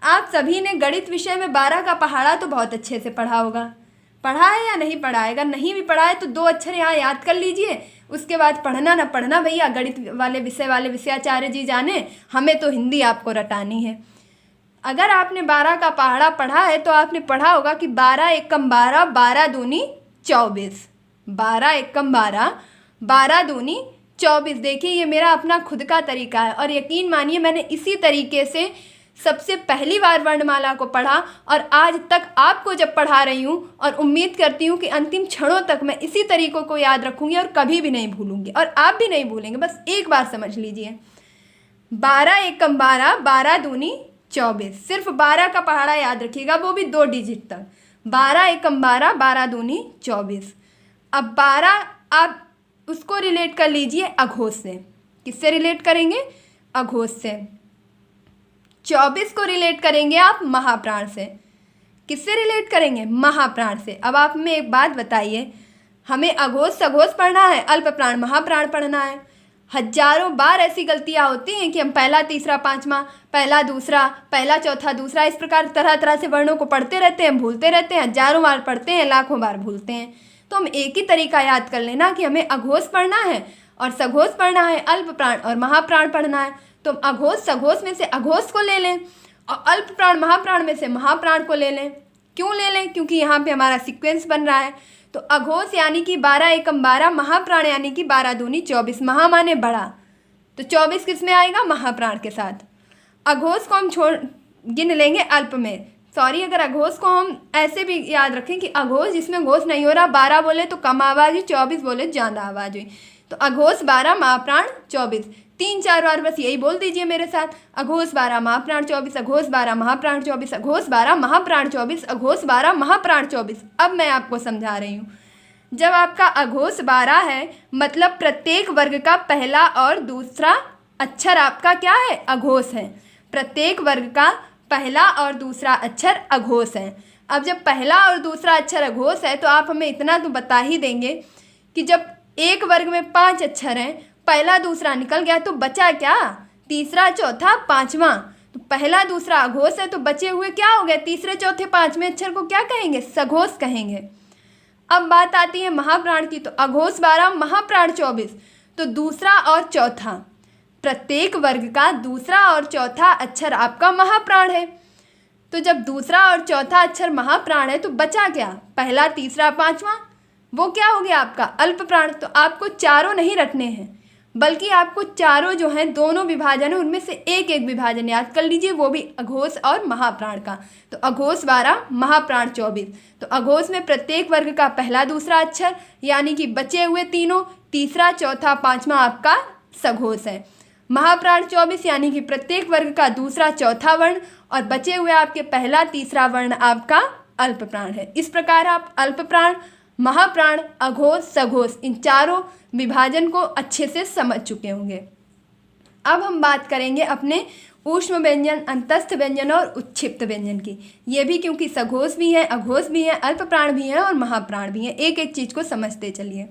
आप सभी ने गणित विषय में 12 का पहाड़ा तो बहुत अच्छे से पढ़ा होगा। पढ़ा है या नहीं पढ़ा है? अगर नहीं भी पढ़ा है तो 2 अक्षर यहाँ याद कर लीजिए, उसके बाद पढ़ना ना पढ़ना भैया गणित वाले विषयाचार्य जी जाने, हमें तो हिंदी आपको रटानी है। अगर आपने 12 का पहाड़ा पढ़ा है तो आपने पढ़ा होगा कि 12 एकम 12, 12 दूनी 24। 12 एकम 12, 12 दूनी 24। देखिए ये मेरा अपना खुद का तरीका है और यकीन मानिए मैंने इसी तरीके से सबसे पहली बार वर्णमाला को पढ़ा और आज तक आपको जब पढ़ा रही हूँ, और उम्मीद करती हूँ कि अंतिम क्षणों तक मैं इसी तरीक़ों को याद रखूँगी और कभी भी नहीं भूलूँगी, और आप भी नहीं भूलेंगे। बस एक बार समझ लीजिए, 12 एकम 12, 12 दूनी 24। सिर्फ 12 का पहाड़ा याद रखिएगा, वो भी 2 डिजिट तक। 12 एकम 12, 12 दूनी 24। अब 12 आप उसको रिलेट कर लीजिए अघोष से। किससे रिलेट करेंगे? अघोष से। 24 को रिलेट करेंगे आप महाप्राण से। किससे रिलेट करेंगे? महाप्राण से। अब आप हमें एक बात बताइए, हमें अघोष सघोष पढ़ना है, अल्प प्राण महाप्राण पढ़ना है। हजारों बार ऐसी गलतियाँ होती हैं कि हम पहला तीसरा पांचवा, पहला दूसरा, पहला चौथा दूसरा, इस प्रकार तरह तरह से वर्णों को पढ़ते रहते हैं, भूलते रहते हैं। हजारों बार पढ़ते हैं, लाखों बार भूलते हैं। तो हम एक ही तरीका याद कर लेना कि हमें अघोष पढ़ना है और सघोष पढ़ना है, अल्प प्राण और महाप्राण पढ़ना है। तो हम अघोष सघोष में से अघोष को ले लें और अल्प प्राण महाप्राण में से महाप्राण को ले लें। क्यों ले लें? क्योंकि यहाँ पे हमारा सीक्वेंस बन रहा है। तो अघोष यानी कि 12 एकम 12, महाप्राण यानी कि 12 दूनी 24। महा माने बड़ा, तो 24 किस में आएगा? महाप्राण के साथ। अघोष को हम गिन लेंगे अल्प में। सॉरी, अगर अघोष को हम ऐसे भी याद रखें कि अघोष जिसमें घोष नहीं हो रहा, 12 बोले तो कम आवाज़ हुई, 24 बोले ज़्यादा आवाज़ हुई। तो अघोष 12, महाप्राण 24। 3-4 बार बस यही बोल दीजिए मेरे साथ, अघोष 12 महाप्राण 24, अघोष 12 महाप्राण 24, अघोष 12 महाप्राण 24, अघोष 12 महाप्राण 24। अब मैं आपको समझा रही हूँ। जब आपका अघोष 12 है, मतलब प्रत्येक वर्ग का पहला और दूसरा अक्षर आपका क्या है? अघोष है। प्रत्येक वर्ग का पहला और दूसरा अक्षर अघोष है। अब जब पहला और दूसरा अक्षर अघोष है, तो आप हमें इतना तो बता ही देंगे कि जब एक वर्ग में 5 अक्षर हैं, पहला दूसरा निकल गया तो बचा क्या? तीसरा चौथा पांचवा। तो पहला दूसरा अघोष है, तो बचे हुए क्या हो गए? तीसरे चौथे पांचवें अक्षर को क्या कहेंगे? सघोष कहेंगे। अब बात आती है महाप्राण की। तो अघोष 12, महाप्राण 24। तो दूसरा और चौथा, प्रत्येक वर्ग का दूसरा और चौथा अक्षर आपका महाप्राण है। तो जब दूसरा और चौथा अक्षर महाप्राण है, तो बचा क्या? पहला तीसरा पांचवा, वो क्या हो गया आपका? अल्प प्राण। तो आपको चारों नहीं रटने हैं, बल्कि आपको चारों जो हैं, दोनों विभाजन है, उनमें से एक एक विभाजन याद कर लीजिए, वो भी अघोष और महाप्राण का। तो अघोष 12, महाप्राण 24। तो अघोष में प्रत्येक वर्ग का पहला दूसरा अक्षर यानी कि बचे हुए तीनों, तीसरा चौथा पांचवा आपका सघोष है। महाप्राण 24 यानी कि प्रत्येक वर्ग का दूसरा चौथा वर्ण और बचे हुए आपके पहला तीसरा वर्ण आपका अल्प प्राण है। इस प्रकार आप अल्प प्राण, महाप्राण, अघोष, सघोष, इन चारों विभाजन को अच्छे से समझ चुके होंगे। अब हम बात करेंगे अपने ऊष्म व्यंजन, अंतस्थ व्यंजन और उत्क्षिप्त व्यंजन की। ये भी क्योंकि सघोष भी हैं, अघोष भी हैं, अल्प प्राण भी हैं और महाप्राण भी हैं। एक एक चीज़ को समझते चलिए।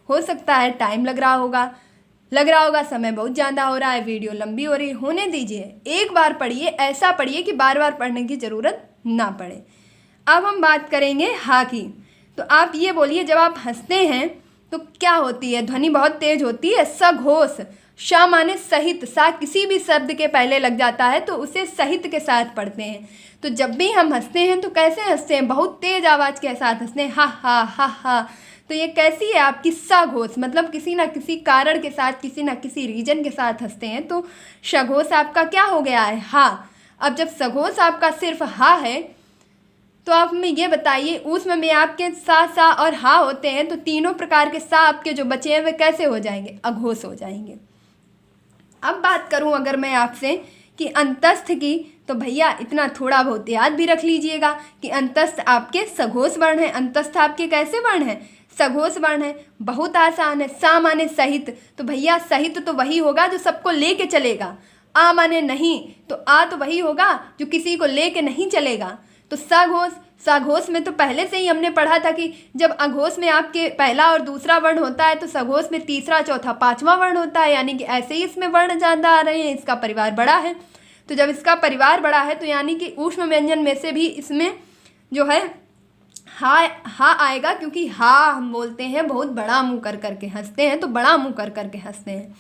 हो सकता है टाइम लग रहा होगा, समय बहुत ज़्यादा हो रहा है, वीडियो लंबी हो रही है, होने दीजिए। एक बार पढ़िए, ऐसा पढ़िए कि बार बार पढ़ने की ज़रूरत ना पड़े। अब हम बात करेंगे हा की। तो आप ये बोलिए, जब आप हंसते हैं तो क्या होती है? ध्वनि बहुत तेज होती है। सघोष, शा माने सहित, सा किसी भी शब्द के पहले लग जाता है तो उसे सहित के साथ पढ़ते हैं। तो जब भी हम हंसते हैं तो कैसे हंसते हैं? बहुत तेज आवाज़ के साथ हंसते हैं, हा हा हा हा। तो ये कैसी है आपकी? सघोष, मतलब किसी ना किसी कारण के साथ, किसी ना किसी रीजन के साथ हंसते हैं। तो सघोष आपका क्या हो गया है? हा। अब जब सघोष आपका सिर्फ हा है, तो आप हमें ये बताइए, ऊष्म में आपके सा और हा होते हैं, तो तीनों प्रकार के सा आपके जो बचे हैं वे कैसे हो जाएंगे? अघोष हो जाएंगे। अब बात करूं अगर मैं आपसे कि अंतस्थ की, तो भैया इतना थोड़ा बहुत याद भी रख लीजिएगा कि अंतस्थ आपके सघोष वर्ण है। अंतस्थ आपके कैसे वर्ण है? सघोष वर्ण है। बहुत आसान है। सा माने सहित, तो भैया सहित तो वही होगा जो सबको लेके चलेगा। आ माने नहीं, तो आ तो वही होगा जो किसी को लेके नहीं चलेगा। तो सघोष, सघोष में तो पहले से ही हमने पढ़ा था कि जब अघोष में आपके पहला और दूसरा वर्ण होता है, तो सघोष में तीसरा चौथा पांचवा वर्ण होता है, यानी कि ऐसे ही इसमें वर्ण ज़्यादा आ रहे हैं, इसका परिवार बड़ा है। तो जब इसका परिवार बड़ा है, तो यानी कि ऊष्म व्यंजन में से भी इसमें जो है हा आएगा, क्योंकि हा हम बोलते हैं बहुत बड़ा मुँह कर करके हंसते हैं, तो बड़ा मुँह कर करके हंसते हैं।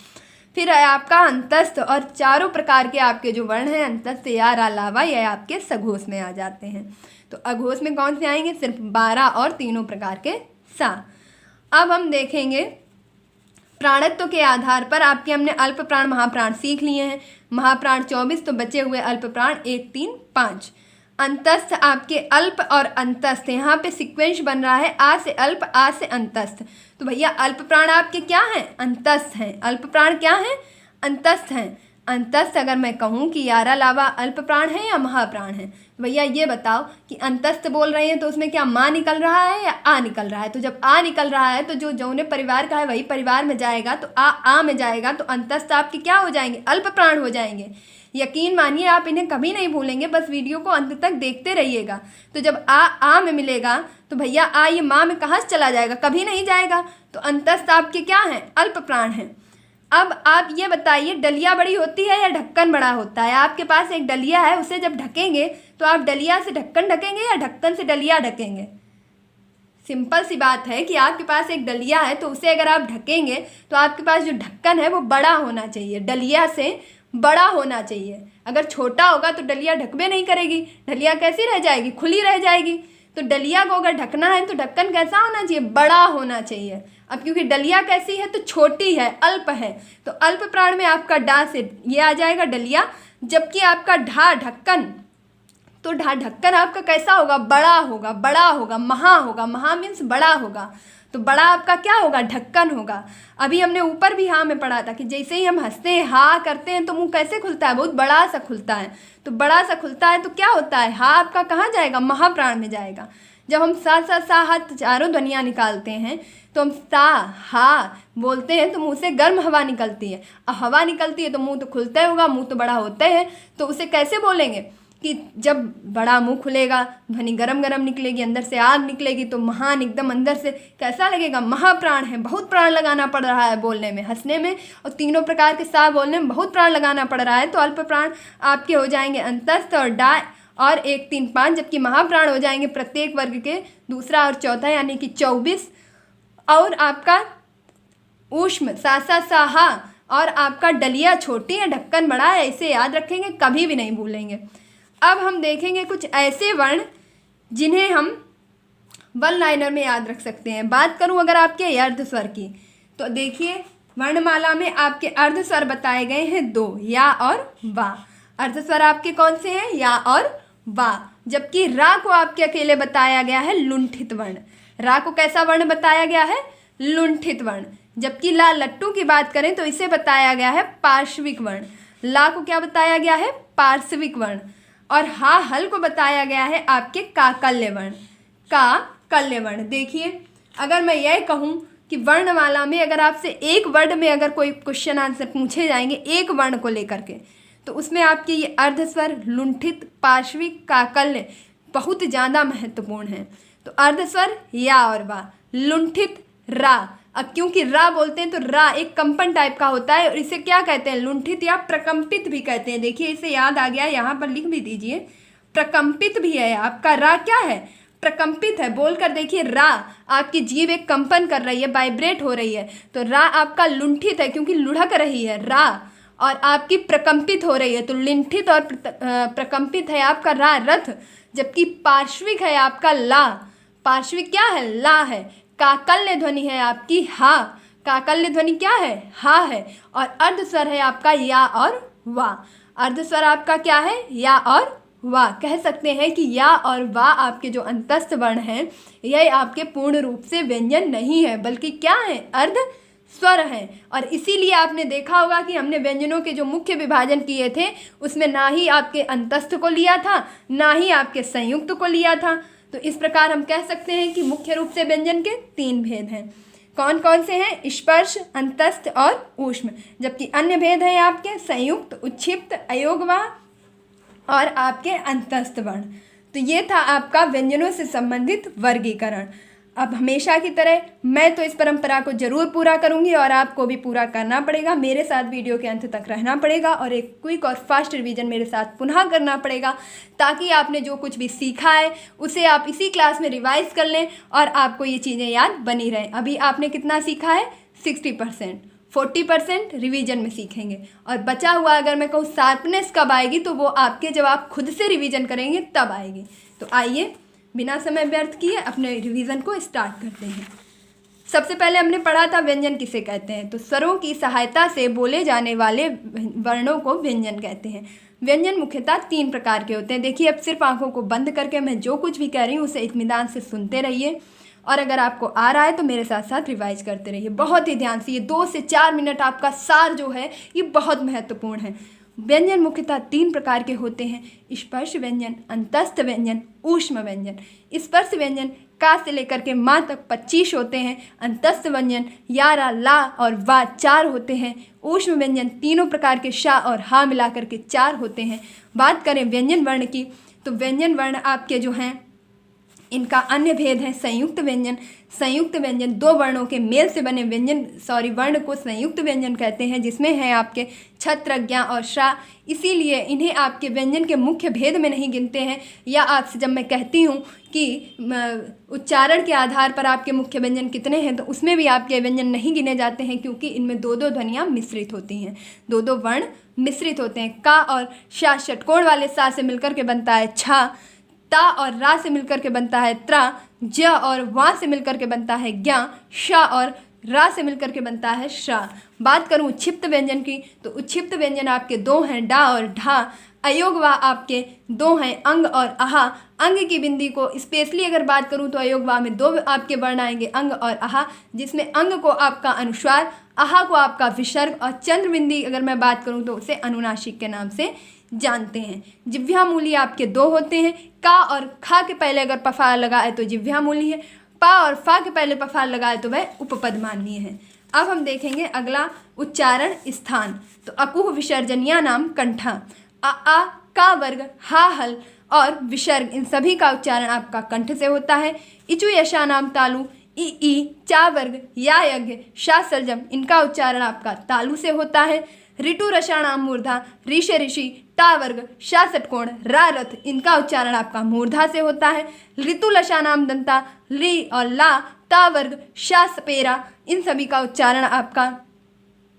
फिर है आपका अंतस्थ, और चारों प्रकार के आपके जो वर्ण हैं अंतस्थ या अलावा ये आपके सघोष में आ जाते हैं। तो अघोष में कौन से आएंगे? सिर्फ 12 और तीनों प्रकार के सा। अब हम देखेंगे प्राणत्व के आधार पर आपके हमने अल्प प्राण महाप्राण सीख लिए हैं। महाप्राण 24, तो बचे हुए अल्प प्राण 1, 3, 5। अंतस्थ आपके अल्प और अंतस्थ, यहाँ पे सीक्वेंस बन रहा है आ से अल्प, आ से अंतस्थ। तो भैया अल्प प्राण आपके क्या हैं? अंतस्थ हैं। अल्प प्राण क्या हैं? अंतस्थ हैं। अंतस्थ अगर मैं कहूँ कि 11 लावा अल्प प्राण है या महाप्राण है, तो भैया ये बताओ कि अंतस्थ बोल रहे हैं तो उसमें क्या माँ निकल रहा है या आ निकल रहा है? तो जब आ निकल रहा है तो जो जौने परिवार का है वही परिवार में जाएगा, तो आ में जाएगा, तो अंतस्थ आपके क्या हो जाएंगे? अल्प प्राण हो जाएंगे। यकीन मानिए आप इन्हें कभी नहीं भूलेंगे, बस वीडियो को अंत तक देखते रहिएगा। तो जब आ में मिलेगा तो भैया आ ये माँ में कहाँ से चला जाएगा? कभी नहीं जाएगा। तो अंतस्थ आपके क्या हैं? अल्प प्राण हैं। अब आप ये बताइए, डलिया बड़ी होती है या ढक्कन बड़ा होता है? आपके पास एक डलिया है, उसे जब ढकेंगे तो आप डलिया से ढक्कन ढकेंगे या ढक्कन से डलिया ढकेंगे? सिंपल सी बात है कि आपके पास एक डलिया है तो उसे अगर आप ढकेंगे तो आपके पास जो ढक्कन है वो बड़ा होना चाहिए, डलिया से बड़ा होना चाहिए। अगर छोटा होगा तो डलिया ढकबे नहीं करेगी, डलिया कैसी रह जाएगी? खुली रह जाएगी। तो डलिया को अगर ढकना है तो ढक्कन कैसा होना चाहिए? बड़ा होना चाहिए। अब क्योंकि डलिया कैसी है? तो छोटी है, अल्प है, तो अल्प प्राण में आपका डा से ये आ जाएगा डलिया, जबकि आपका ढा ढक्कन, तो ढक्कन आपका कैसा होगा? बड़ा होगा, बड़ा होगा, महा होगा। महा मीन्स बड़ा होगा, तो बड़ा आपका क्या होगा? ढक्कन होगा। अभी हमने ऊपर भी हाँ में पढ़ा था कि जैसे ही हम हंसते हैं, हाँ करते हैं, तो मुंह कैसे खुलता है? बहुत बड़ा सा खुलता है। तो बड़ा सा खुलता है तो क्या होता है? हाँ आपका कहाँ जाएगा? महाप्राण में जाएगा। जब हम सा हाथ चारों ध्वनियाँ निकालते हैं तो हम सा हा बोलते हैं तो मुंह से गर्म हवा निकलती है। अब हवा निकलती है तो मुंह तो खुलता ही होगा, मुंह तो बड़ा होता है। तो उसे कैसे बोलेंगे कि जब बड़ा मुंह खुलेगा, ध्वनि गरम गरम निकलेगी, अंदर से आग निकलेगी, तो महान एकदम अंदर से कैसा लगेगा? महाप्राण है। बहुत प्राण लगाना पड़ रहा है बोलने में, हंसने में, और तीनों प्रकार के सा बोलने में बहुत प्राण लगाना पड़ रहा है। तो अल्प प्राण आपके हो जाएंगे अंतस्थ और डा और 1, 3, 5, जबकि महाप्राण हो जाएंगे प्रत्येक वर्ग के दूसरा और चौथा यानी कि 24। और आपका ऊष्म सा हा और आपका डलिया छोटी है, ढक्कन बड़ा है, इसे याद रखेंगे, कभी भी नहीं भूलेंगे। अब हम देखेंगे कुछ ऐसे वर्ण जिन्हें हम वन लाइनर में याद रख सकते हैं। बात करूं अगर आपके अर्ध स्वर की, तो देखिए वर्णमाला में आपके अर्ध स्वर बताए गए हैं 2, या और वा। अर्ध स्वर आपके कौन से हैं? या और वा। जबकि रा को आपके अकेले बताया गया है लुंठित वर्ण। रा को कैसा वर्ण बताया गया है? लुंठित वर्ण। जबकि ला लट्टू की बात करें तो इसे बताया गया है पार्श्विक वर्ण। ला को क्या बताया गया है? पार्श्विक वर्ण। और हा हल को बताया गया है आपके काकल्य वर्ण। काकल्य वर्ण। देखिए अगर मैं यह कहूँ कि वर्णमाला में अगर आपसे एक वर्ड में अगर कोई क्वेश्चन आंसर पूछे जाएंगे एक वर्ण को लेकर के, तो उसमें आपके ये अर्धस्वर, लुंठित, पार्श्विक, काकल्य बहुत ज़्यादा महत्वपूर्ण है। तो अर्धस्वर या और वा, लुंठित रा। अब क्योंकि रा बोलते हैं तो रा एक कंपन टाइप का होता है और इसे क्या कहते हैं? लुंठित या प्रकंपित भी कहते हैं। देखिए इसे याद आ गया, यहाँ पर लिख भी दीजिए, प्रकंपित भी है आपका। रा क्या है? प्रकंपित है। बोलकर देखिए, रा आपकी जीभ एक कंपन कर रही है, वाइब्रेट हो रही है, तो रा आपका लुंठित है क्योंकि लुढ़क रही है रा, और आपकी प्रकंपित हो रही है, तो लुंठित और प्रकंपित है आपका रा रथ। जबकि पार्श्विक है आपका ला। पार्श्विक क्या है? ला है। काकल्य ध्वनि है आपकी हा। काकल्य ध्वनि क्या है? हा है। और अर्धस्वर है आपका या और वा। अर्धस्वर आपका क्या है? या और वा। कह सकते हैं कि या और वा आपके जो अंतस्थ वर्ण हैं यह आपके पूर्ण रूप से व्यंजन नहीं है, बल्कि क्या है? अर्ध स्वर हैं। और इसीलिए आपने देखा होगा कि हमने व्यंजनों के जो मुख्य विभाजन किए थे उसमें ना ही आपके अंतस्थ को लिया था, ना ही आपके संयुक्त को लिया था। तो इस प्रकार हम कह सकते हैं कि मुख्य रूप से व्यंजन के 3 भेद हैं। कौन कौन से हैं? स्पर्श, अंतस्थ और ऊष्म। जबकि अन्य भेद हैं आपके संयुक्त, उच्छिप्त, अयोगवा और आपके अंतस्थ वर्ण। तो ये था आपका व्यंजनों से संबंधित वर्गीकरण। अब हमेशा की तरह मैं तो इस परंपरा को ज़रूर पूरा करूंगी और आपको भी पूरा करना पड़ेगा। मेरे साथ वीडियो के अंत तक रहना पड़ेगा और एक क्विक और फास्ट रिवीजन मेरे साथ पुनः करना पड़ेगा, ताकि आपने जो कुछ भी सीखा है उसे आप इसी क्लास में रिवाइज कर लें और आपको ये चीज़ें याद बनी रहें। अभी आपने कितना सीखा है? 60%। 40% रिवीजन में सीखेंगे और बचा हुआ अगर मैं कहूँ शार्पनेस कब आएगी, तो वो आपके जब आप खुद से रिवीजन करेंगे तब आएगी। तो आइए बिना समय व्यर्थ किए अपने रिवीजन को स्टार्ट करते हैं। सबसे पहले हमने पढ़ा था व्यंजन किसे कहते हैं, तो स्वरों की सहायता से बोले जाने वाले वर्णों को व्यंजन कहते हैं। व्यंजन मुख्यतः 3 प्रकार के होते हैं। देखिए, अब सिर्फ आंखों को बंद करके मैं जो कुछ भी कह रही हूँ उसे इत्मीनान से सुनते रहिए, और अगर आपको आ रहा है तो मेरे साथ साथ रिवाइज करते रहिए बहुत ही ध्यान से। ये 2 से 4 मिनट आपका सार जो है ये बहुत महत्वपूर्ण है। व्यंजन मुख्यतः 3 प्रकार के होते हैं: स्पर्श व्यंजन, अंतस्थ व्यंजन, ऊष्म व्यंजन। स्पर्श व्यंजन का से लेकर के माँ तक 25 होते हैं। अंतस्थ व्यंजन यारा, ला और वा 4 होते हैं। ऊष्म व्यंजन तीनों प्रकार के शा और हा मिलाकर के 4 होते हैं। बात करें व्यंजन वर्ण की, तो व्यंजन वर्ण आपके जो हैं इनका अन्य भेद है संयुक्त व्यंजन। संयुक्त व्यंजन 2 वर्णों के मेल से बने वर्ण को संयुक्त व्यंजन कहते हैं, जिसमें है आपके छत्र, ज्ञा और श्रा। इसीलिए इन्हें आपके व्यंजन के मुख्य भेद में नहीं गिनते हैं, या आपसे जब मैं कहती हूँ कि उच्चारण के आधार पर आपके मुख्य व्यंजन कितने हैं, तो उसमें भी आपके व्यंजन नहीं गिने जाते हैं, क्योंकि इनमें 2-2 ध्वनियाँ मिश्रित होती हैं, 2-2 वर्ण मिश्रित होते हैं। का और शा षटकोण वाले सा से मिलकर के बनता है छा, ता और रा से मिलकर के बनता है त्रा, ज और वा से मिलकर के बनता है ज्ञा, शा और रा से मिलकर के बनता है श्रा। बात करूँ उच्छिप्त व्यंजन की, तो उच्छिप्त व्यंजन आपके 2 हैं, डा और ढा। अयोगवा आपके 2 हैं, अंग और आहा। अंग की बिंदी को स्पेशली अगर बात करूँ तो अयोगवा में 2 आपके वर्ण आएंगे, अंग और आहा, जिसमें अंग को आपका अनुस्वार, आहा को आपका विसर्ग, और चंद्र बिंदी अगर मैं बात करूँ तो उसे अनुनासिक के नाम से जानते हैं। जिह्वामूली आपके 2 होते हैं। का और खा के पहले अगर पफा लगाए तो जिह्वामूली है, पा और फा के पहले पफा लगाए तो वह उपपद माननीय है। अब हम देखेंगे अगला उच्चारण स्थान, तो अकुह विसर्जनिया नाम कंठा। आ का वर्ग, हा हल और विसर्ग, इन सभी का उच्चारण आपका कंठ से होता है। इचु यशा नाम तालु, ई चा वर्ग, या यज्ञ, शा सर्जम, इनका उच्चारण आपका तालु से होता है। ऋतु रसाणाम मूर्धा, ऋषि ऋषि, टा वर्ग, शा षटकोण, रा रथ, इनका उच्चारण आपका मूर्धा से होता है। ऋतु लशानाम दंता, ली और ला, ता वर्ग, शा सपेरा, इन सभी का उच्चारण आपका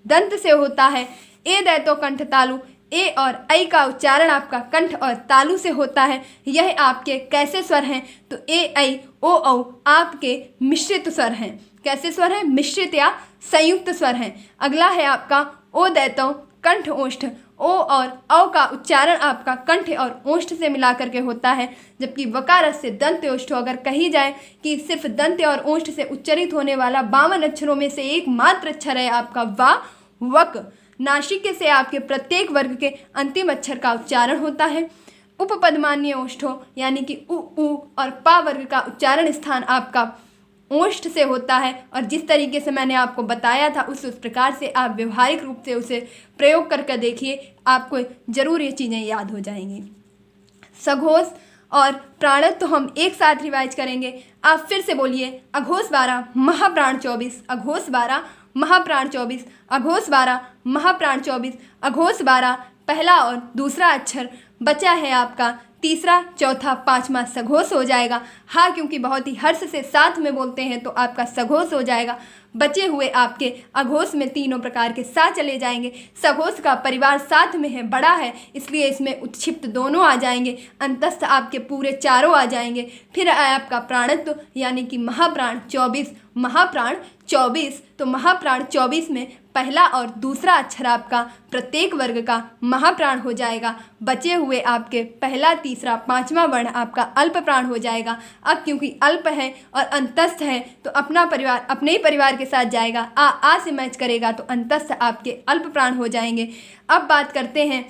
दंत से होता है। ए दैतो कंठ तालु, ए और ऐ का उच्चारण आपका कंठ और तालु से होता है। यह आपके कैसे स्वर हैं, तो ए ऐ ओ औ आपके मिश्रित स्वर हैं। कैसे स्वर हैं? मिश्रित या संयुक्त स्वर हैं। अगला है आपका ओ दैतो कंठ ओष्ठ। ओ और औ का उच्चारण आपका कंठ और ओष्ठ से मिलाकर के होता है, जबकि वकार से दंत ओष्ठ अगर कही जाए कि सिर्फ दंत और ओष्ठ से उच्चरित होने वाला 52 अक्षरों में से एकमात्र अक्षर है आपका वा, वक। नासिक से आपके प्रत्येक वर्ग के अंतिम अक्षर का उच्चारण होता है। उपपदमान्य ओष्ठों यानी कि उ और पा वर्ग का उच्चारण स्थान आपका ओष्ठ से होता है, और जिस तरीके से मैंने आपको बताया था उस प्रकार से आप व्यवहारिक रूप से उसे प्रयोग करके देखिए, आपको जरूर ये चीज़ें याद हो जाएंगी। सघोष और प्राणत तो हम एक साथ रिवाइज करेंगे। आप फिर से बोलिए, अघोष 12 महाप्राण 24, अघोष 12 महाप्राण 24, अघोष 12 महाप्राण 24, अघोष 12 पहला और दूसरा अक्षर बचा है आपका तीसरा, चौथा, पांचवा सघोष हो जाएगा। हाँ, क्योंकि बहुत ही हर्ष से साथ में बोलते हैं तो आपका सघोष हो जाएगा। बचे हुए आपके अघोष में तीनों प्रकार के सा चले जाएंगे। सघोष का परिवार साथ में है, बड़ा है, इसलिए इसमें उत्क्षिप्त दोनों आ जाएंगे। अंतस्थ आपके पूरे चारों आ जाएंगे। फिर आया आपका प्राणत्व यानी कि महाप्राण 24, महाप्राण 24, तो महाप्राण 24 में पहला और दूसरा अक्षर आपका प्रत्येक वर्ग का महाप्राण हो जाएगा। बचे हुए आपके पहला, तीसरा, पांचवा वर्ण आपका अल्प प्राण हो जाएगा। अब क्योंकि अल्प है और अंतस्थ है तो अपना परिवार अपने ही परिवार के साथ जाएगा, आ से मैच करेगा तो अंतस्थ आपके अल्प प्राण हो जाएंगे। अब बात करते हैं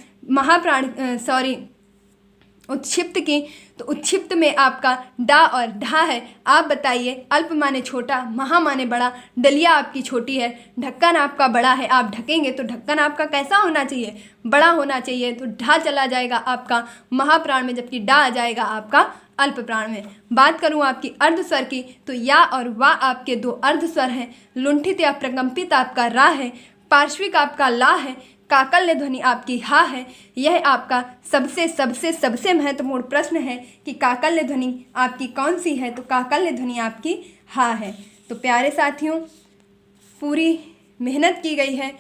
उत्क्षिप्त की, तो उत्क्षिप्त में आपका डा और ढा है। आप बताइए, अल्प माने छोटा, महा माने बड़ा, डलिया आपकी छोटी है, ढक्कन आपका बड़ा है। आप ढकेंगे तो ढक्कन आपका कैसा होना चाहिए? बड़ा होना चाहिए, तो ढा चला जाएगा आपका महाप्राण में, जबकि डा आ जाएगा आपका अल्प प्राण में। बात करूं आपकी अर्ध स्वर की, तो या और वा आपके 2 अर्ध स्वर हैं। लुंठित या प्रकंपित आपका रा है, पार्श्विक आपका ला है, काकल्य ध्वनि आपकी हा है। यह आपका सबसे महत्वपूर्ण प्रश्न है कि काकल्य ध्वनि आपकी कौन सी है, तो काकल्य ध्वनि आपकी हा है। तो प्यारे साथियों, पूरी मेहनत की गई है।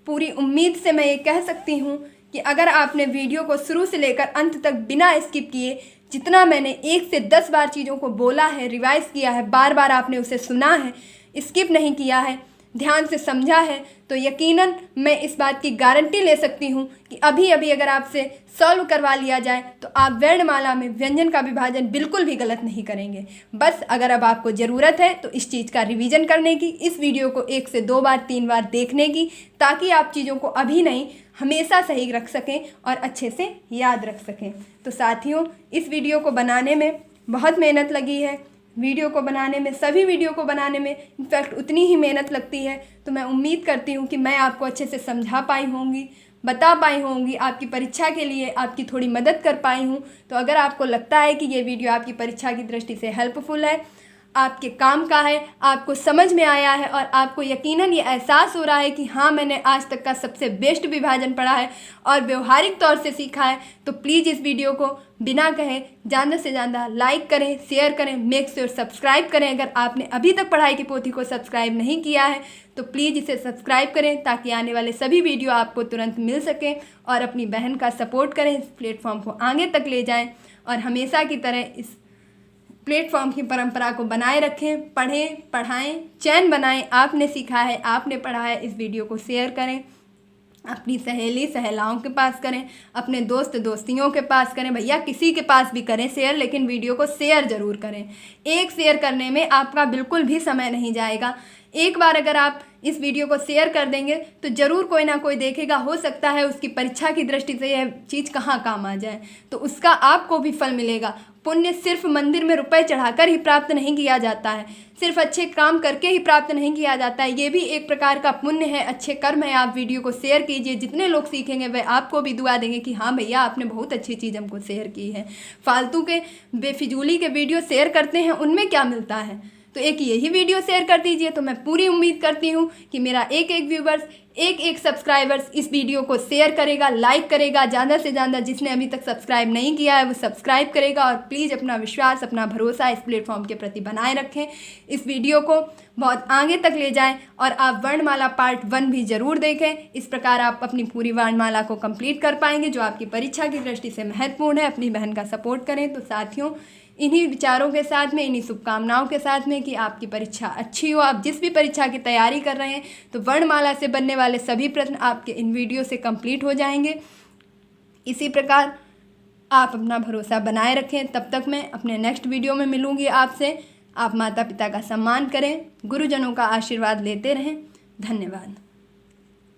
पूरी उम्मीद से मैं ये कह सकती हूँ कि अगर आपने वीडियो को शुरू से लेकर अंत तक बिना स्किप किए, जितना मैंने 1 से 10 बार चीज़ों को बोला है, रिवाइज किया है, बार बार आपने उसे सुना है, स्किप नहीं किया है, ध्यान से समझा है, तो यकीनन मैं इस बात की गारंटी ले सकती हूँ कि अभी अभी अगर आपसे सॉल्व करवा लिया जाए तो आप वर्णमाला में व्यंजन का विभाजन बिल्कुल भी गलत नहीं करेंगे। बस अगर अब आपको ज़रूरत है तो इस चीज़ का रिवीजन करने की, इस वीडियो को 1 से 2 बार 3 बार देखने की, ताकि आप चीज़ों को अभी नहीं हमेशा सही रख सकें और अच्छे से याद रख सकें। तो साथियों, इस वीडियो को बनाने में बहुत मेहनत लगी है। वीडियो को बनाने में, सभी वीडियो को बनाने में इनफैक्ट उतनी ही मेहनत लगती है। तो मैं उम्मीद करती हूँ कि मैं आपको अच्छे से समझा पाई होंगी, बता पाई होंगी, आपकी परीक्षा के लिए आपकी थोड़ी मदद कर पाई हूँ। तो अगर आपको लगता है कि ये वीडियो आपकी परीक्षा की दृष्टि से हेल्पफुल है, आपके काम का है, आपको समझ में आया है और आपको यकीनन ये एहसास हो रहा है कि हाँ, मैंने आज तक का सबसे बेस्ट विभाजन पढ़ा है और व्यवहारिक तौर से सीखा है, तो प्लीज़ इस वीडियो को बिना कहे ज़्यादा से ज़्यादा लाइक करें, शेयर करें, मेक श्योर सब्सक्राइब करें। अगर आपने अभी तक पढ़ाई की पोथी को सब्सक्राइब नहीं किया है तो प्लीज़ इसे सब्सक्राइब करें, ताकि आने वाले सभी वीडियो आपको तुरंत मिल सकें। और अपनी बहन का सपोर्ट करें, इस प्लेटफॉर्म को आगे तक ले जाएं और हमेशा की तरह इस प्लेटफॉर्म की परंपरा को बनाए रखें। पढ़ें, पढ़ाएं, चैन बनाएं। आपने सीखा है, आपने पढ़ा है, इस वीडियो को शेयर करें, अपनी सहेली सहेलाओं के पास करें, अपने दोस्त दोस्तियों के पास करें, भैया किसी के पास भी करें शेयर, लेकिन वीडियो को शेयर ज़रूर करें। एक शेयर करने में आपका बिल्कुल भी समय नहीं जाएगा। एक बार अगर आप इस वीडियो को शेयर कर देंगे तो ज़रूर कोई ना कोई देखेगा, हो सकता है उसकी परीक्षा की दृष्टि से यह चीज़ कहाँ काम आ जाए, तो उसका आपको भी फल मिलेगा। पुण्य सिर्फ मंदिर में रुपए चढ़ाकर ही प्राप्त नहीं किया जाता है, सिर्फ अच्छे काम करके ही प्राप्त नहीं किया जाता है, ये भी एक प्रकार का पुण्य है, अच्छे कर्म है। आप वीडियो को शेयर कीजिए, जितने लोग सीखेंगे वह आपको भी दुआ देंगे कि हाँ भैया, आपने बहुत अच्छी चीज़ हमको शेयर की है। फालतू के बेफिजूली के वीडियो शेयर करते हैं, उनमें क्या मिलता है? तो एक यही वीडियो शेयर कर दीजिए। तो मैं पूरी उम्मीद करती हूँ कि मेरा एक एक व्यूवर्स, एक एक सब्सक्राइबर्स इस वीडियो को शेयर करेगा, लाइक करेगा, ज़्यादा से ज़्यादा जिसने अभी तक सब्सक्राइब नहीं किया है वो सब्सक्राइब करेगा। और प्लीज़ अपना विश्वास, अपना भरोसा इस प्लेटफॉर्म के प्रति बनाए रखें, इस वीडियो को बहुत आगे तक ले जाएं और आप वर्णमाला पार्ट 1 भी ज़रूर देखें। इस प्रकार आप अपनी पूरी वर्णमाला को कंप्लीट कर पाएंगे, जो आपकी परीक्षा की दृष्टि से महत्वपूर्ण है। अपनी बहन का सपोर्ट करें। तो साथियों, इन्हीं विचारों के साथ में, इन्हीं शुभकामनाओं के साथ में कि आपकी परीक्षा अच्छी हो, आप जिस भी परीक्षा की तैयारी कर रहे हैं, तो वर्णमाला से बनने वाले सभी प्रश्न आपके इन वीडियो से कंप्लीट हो जाएंगे। इसी प्रकार आप अपना भरोसा बनाए रखें। तब तक मैं अपने नेक्स्ट वीडियो में मिलूंगी आपसे। आप माता पिता का सम्मान करें, गुरुजनों का आशीर्वाद लेते रहें। धन्यवाद।